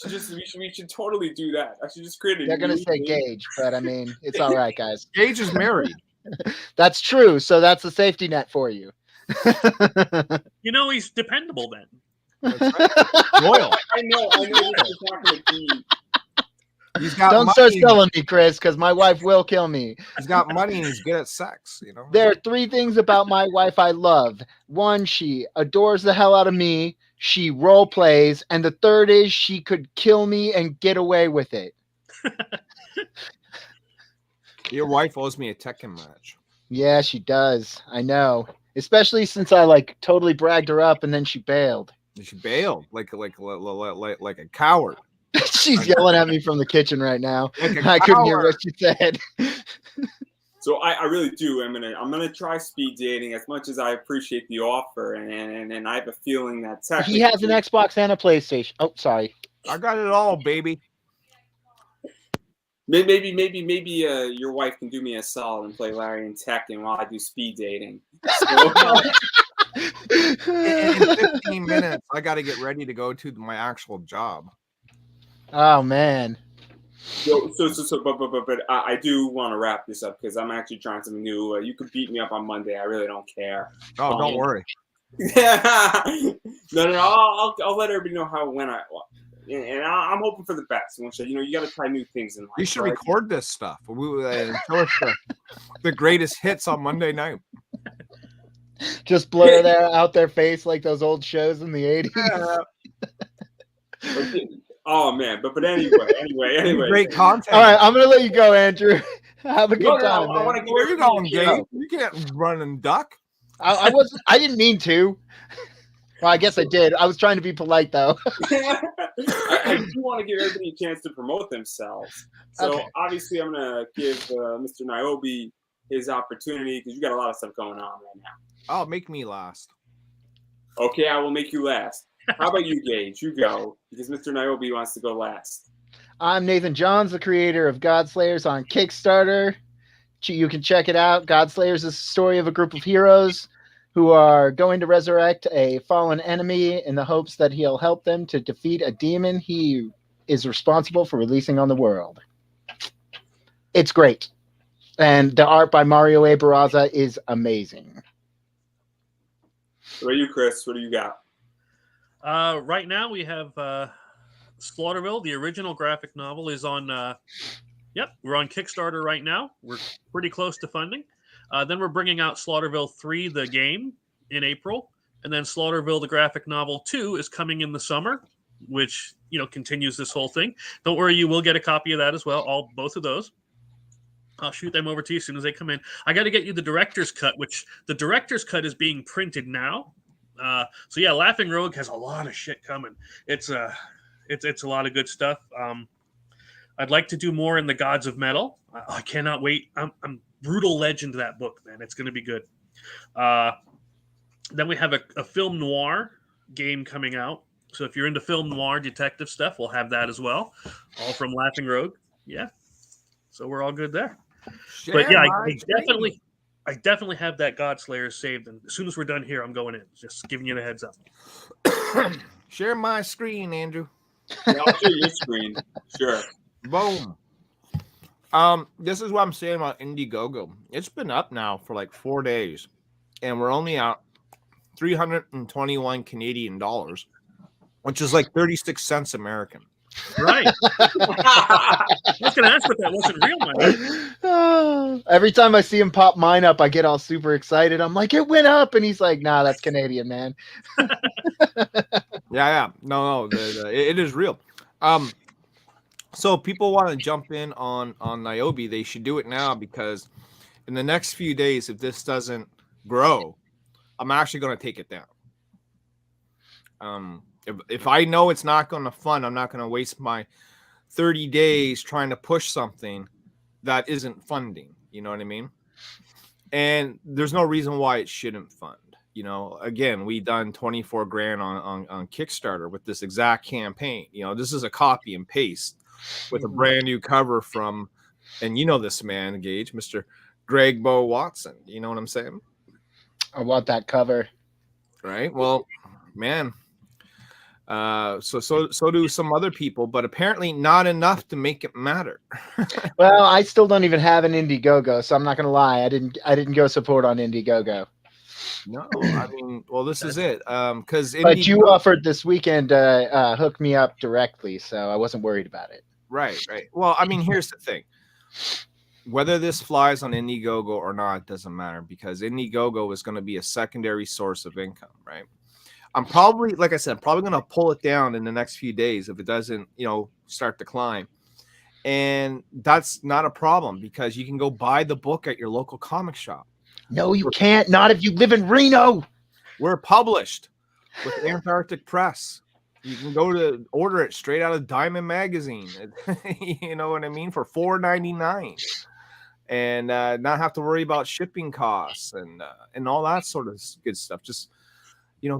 We should totally do that. I should just create a. They're gonna say Gage, but I mean, it's all right, guys. Gage is married. That's true. So that's a safety net for you. You know, he's dependable then. That's right. Loyal. I know. He's got Don't start selling me, Chris, because my wife will kill me. He's got money and he's good at sex. You know. There are 3 things about my wife I love. 1, she adores the hell out of me. She role plays, and the 3rd is she could kill me and get away with it. Your wife owes me a Tekken match. Yeah, she does. I know. Especially since I totally bragged her up and then she bailed. She bailed like a coward. She's yelling at me from the kitchen right now. Like I couldn't hear what she said. So I really do. I'm gonna try speed dating as much as I appreciate the offer, and I have a feeling that He has an Xbox and a PlayStation. Oh, sorry. I got it all, baby. Maybe your wife can do me a solid and play Larry and Tekken while I do speed dating. In 15 minutes, I got to get ready to go to my actual job. Oh man. But I do want to wrap this up because I'm actually trying something new. You could beat me up on Monday. I really don't care. Oh, don't worry. No. I'll let everybody know how it went. And I'm hoping for the best. You got to try new things in life. You should record this stuff. Show us the greatest hits on Monday night. Just blur out their face like those old shows in the 80s. Oh man, but anyway. Great content. All right, I'm gonna let you go, Andrew. Have a good time. I want to Where you going, Gage? You can't run and duck. I didn't mean to. Well, I guess I did. I was trying to be polite though. I do want to give everybody a chance to promote themselves. So obviously, I'm gonna give Mr. Niobe his opportunity because you got a lot of stuff going on right now. Oh, make me last. Okay, I will make you last. How about you, Gage? You go, because Mr. Niobe wants to go last. I'm Nathan Johns, the creator of Godslayers on Kickstarter. You can check it out. Godslayers is the story of a group of heroes who are going to resurrect a fallen enemy in the hopes that he'll help them to defeat a demon he is responsible for releasing on the world. It's great. And the art by Mario A. Barraza is amazing. What about you, Chris? What do you got? Right now we have Slaughterville. The original graphic novel is on. We're on Kickstarter right now. We're pretty close to funding. Then we're bringing out Slaughterville 3, the game, in April, and then Slaughterville, the graphic novel 2, is coming in the summer, which continues this whole thing. Don't worry, you will get a copy of that as well. Both of those. I'll shoot them over to you as soon as they come in. I got to get you the director's cut, which the director's cut is being printed now. So yeah, Laughing Rogue has a lot of shit coming. It's a lot of good stuff. I'd like to do more in the Gods of Metal. I cannot wait. I'm brutal legend that book, man. It's going to be good. Then we have a film noir game coming out. So if you're into film noir detective stuff, we'll have that as well. All from Laughing Rogue. Yeah. So we're all good there. But yeah, I definitely have that Godslayer saved, and as soon as we're done here, I'm going in. Just giving you the heads up. Share my screen, Andrew. Yeah, I'll share your screen. Sure. Boom. This is what I'm saying about Indiegogo. It's been up now for like 4 days, and we're only out 321 Canadian dollars, which is like 36 cents American. Right. I was going to ask if that wasn't real money. Every time I see him pop mine up, I get all super excited. I'm like, it went up. And he's like, nah, that's Canadian, man. Yeah. No, it is real. So people want to jump in on Niobe. They should do it now, because in the next few days, if this doesn't grow, I'm actually going to take it down. If I know it's not going to fund, I'm not going to waste my 30 days trying to push something that isn't funding. You know what I mean? And there's no reason why it shouldn't fund. Again, we done 24 grand on Kickstarter with this exact campaign. This is a copy and paste with a brand new cover from, and this man, Gage, Mr. Greg Bo Watson. You know what I'm saying? I want that cover. Right. Well, man. So do some other people, but apparently not enough to make it matter. Well, I still don't even have an Indiegogo, so I'm not gonna lie. I didn't go support on Indiegogo. No, I mean, well, this is it. Because but you offered this weekend to hook me up directly, so I wasn't worried about it. Right. Well, I mean, here's the thing. Whether this flies on Indiegogo or not doesn't matter, because Indiegogo is going to be a secondary source of income, right? I'm probably, like I said, going to pull it down in the next few days if it doesn't, start to climb. And that's not a problem, because you can go buy the book at your local comic shop. No, you can't. Not if you live in Reno. We're published with Antarctic Press. You can go to order it straight out of Diamond Magazine. You know what I mean? For $4.99. And not have to worry about shipping costs and all that sort of good stuff. Just,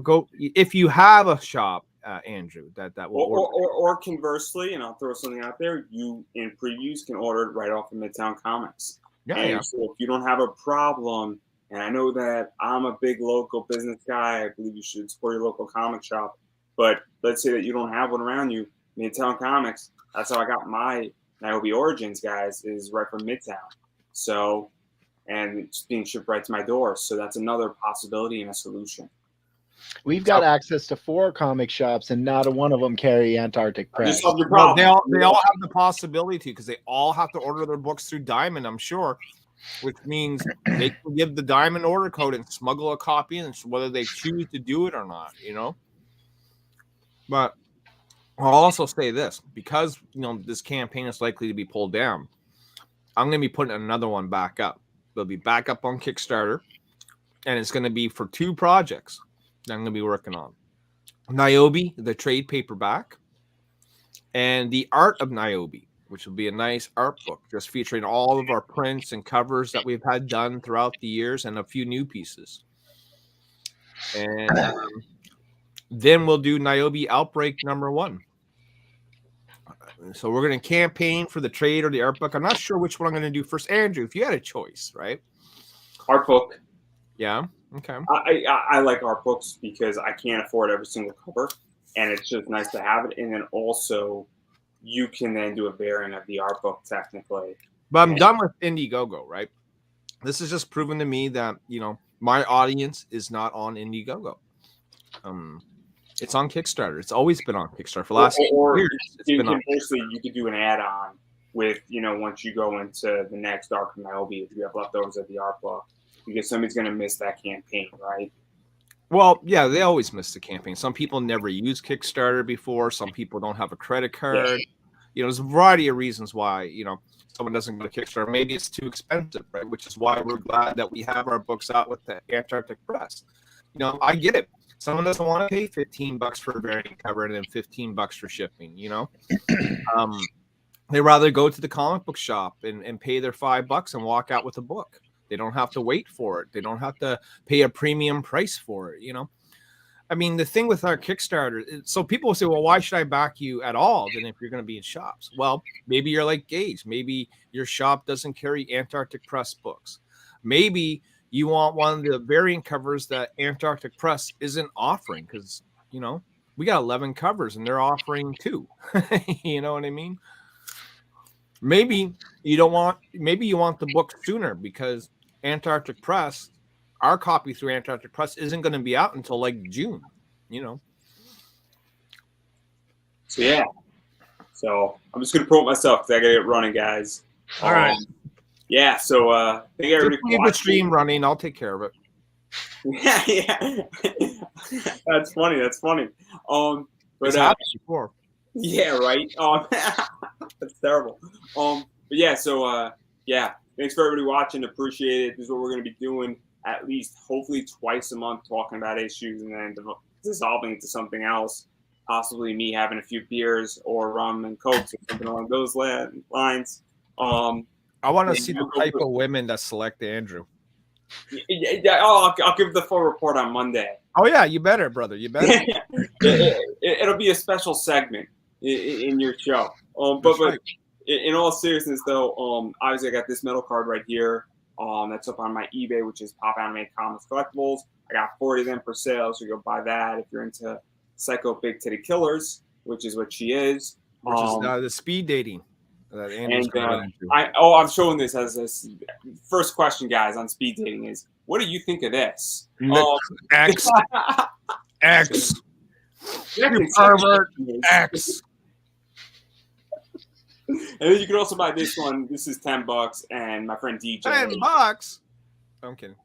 go if you have a shop, Andrew, that will or conversely, and I'll throw something out there, you in previews can order it right off of Midtown Comics. So if you don't have a problem, and I know that I'm a big local business guy, I believe you should support your local comic shop. But let's say that you don't have one around you, Midtown Comics. That's how I got my Niobe Origins, guys, is right from Midtown. So, and it's being shipped right to my door. So that's another possibility and a solution. We've got access to 4 comic shops, and not a one of them carry Antarctic Press. Well, they all have the possibility to, because they all have to order their books through Diamond, I'm sure, which means they can give the Diamond order code and smuggle a copy in, whether they choose to do it or not, But I'll also say this, because this campaign is likely to be pulled down, I'm going to be putting another one back up. It'll be back up on Kickstarter, and it's going to be for 2 projects that I'm going to be working on. Niobe, the trade paperback, and The Art of Niobe, which will be a nice art book just featuring all of our prints and covers that we've had done throughout the years and a few new pieces. And then we'll do Niobe Outbreak #1. So we're going to campaign for the trade or the art book. I'm not sure which one I'm going to do first. Andrew, if you had a choice, right? Art book. Yeah. Okay. I like art books because I can't afford every single cover, and it's just nice to have it. And then also, you can then do a variant of the art book technically. But I'm done with Indiegogo, right? This has just proven to me that my audience is not on Indiegogo. It's on Kickstarter. It's always been on Kickstarter for the last years. You could do an add-on with, once you go into the next Arc of Niobe, if you have leftovers of the art book, because somebody's going to miss that campaign, right? Well, yeah, they always miss the campaign. Some people never used Kickstarter before. Some people don't have a credit card. Yeah. There's a variety of reasons why, someone doesn't go to Kickstarter. Maybe it's too expensive, right? Which is why we're glad that we have our books out with the Antarctic Press. I get it. Someone doesn't want to pay $15 for a variant cover and then $15 for shipping, They rather go to the comic book shop and pay their $5 and walk out with a book. They don't have to wait for it. They don't have to pay a premium price for it, I mean, the thing with our Kickstarter, so people will say, well, why should I back you at all then if you're going to be in shops? Well, maybe you're like Gage. Maybe your shop doesn't carry Antarctic Press books. Maybe you want one of the variant covers that Antarctic Press isn't offering because, we got 11 covers and they're offering 2. You know what I mean? Maybe you want the book sooner because Antarctic Press, our copy through Antarctic Press isn't going to be out until like June, So, yeah. So I'm just going to promote myself because I got to get running, guys. All right. Yeah, so thank everybody for watching. The stream running. I'll take care of it. Yeah. That's funny. But it's happened before. Yeah, right. That's terrible. But yeah, so thanks for everybody watching. Appreciate it. This is what we're going to be doing at least, hopefully, twice a month, talking about issues and then dissolving into something else. Possibly me having a few beers or rum and cokes or something along those lines. I want to see the type of women that select Andrew. Yeah, I'll give the full report on Monday. Oh yeah, you better, brother. You better. It'll be a special segment in your show. But in all seriousness, though, obviously I got this metal card right here. That's up on my eBay, which is Pop Anime Comics Collectibles. I got 40 of them for sale, so you go buy that if you're into Psycho Big Titty Killers, which is what she is. Which is the speed dating. I'm showing this as this first question, guys, on speed dating is, what do you think of this? X. X. You pervert. X. And then you can also buy this one. This is $10, and my friend DJ. $10? I'm kidding.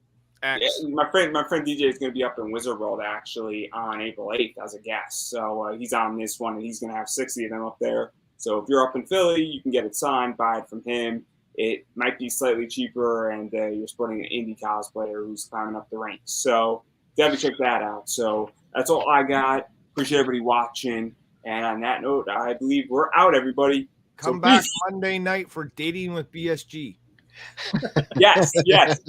X. Yeah, my friend DJ is going to be up in Wizard World actually on April 8th as a guest. So he's on this one, and he's going to have 60 of them up there. So if you're up in Philly, you can get it signed, buy it from him. It might be slightly cheaper, and you're supporting an indie cosplayer who's climbing up the ranks. So definitely check that out. So that's all I got. Appreciate everybody watching. And on that note, I believe we're out, everybody. Come So back peace. Monday night for Dating with BSG. Yes. That's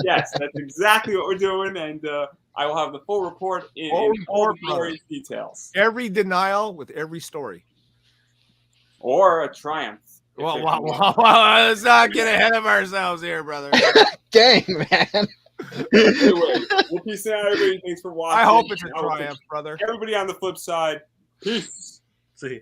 exactly what we're doing. And I will have the full report in all the glorious details. Every denial with every story. Or a triumph. Well, let's not get ahead of ourselves here, brother. Dang, man. Anyway, we'll peace out, everybody. Thanks for watching. I hope it's a triumph, brother. Everybody on the flip side, peace. See.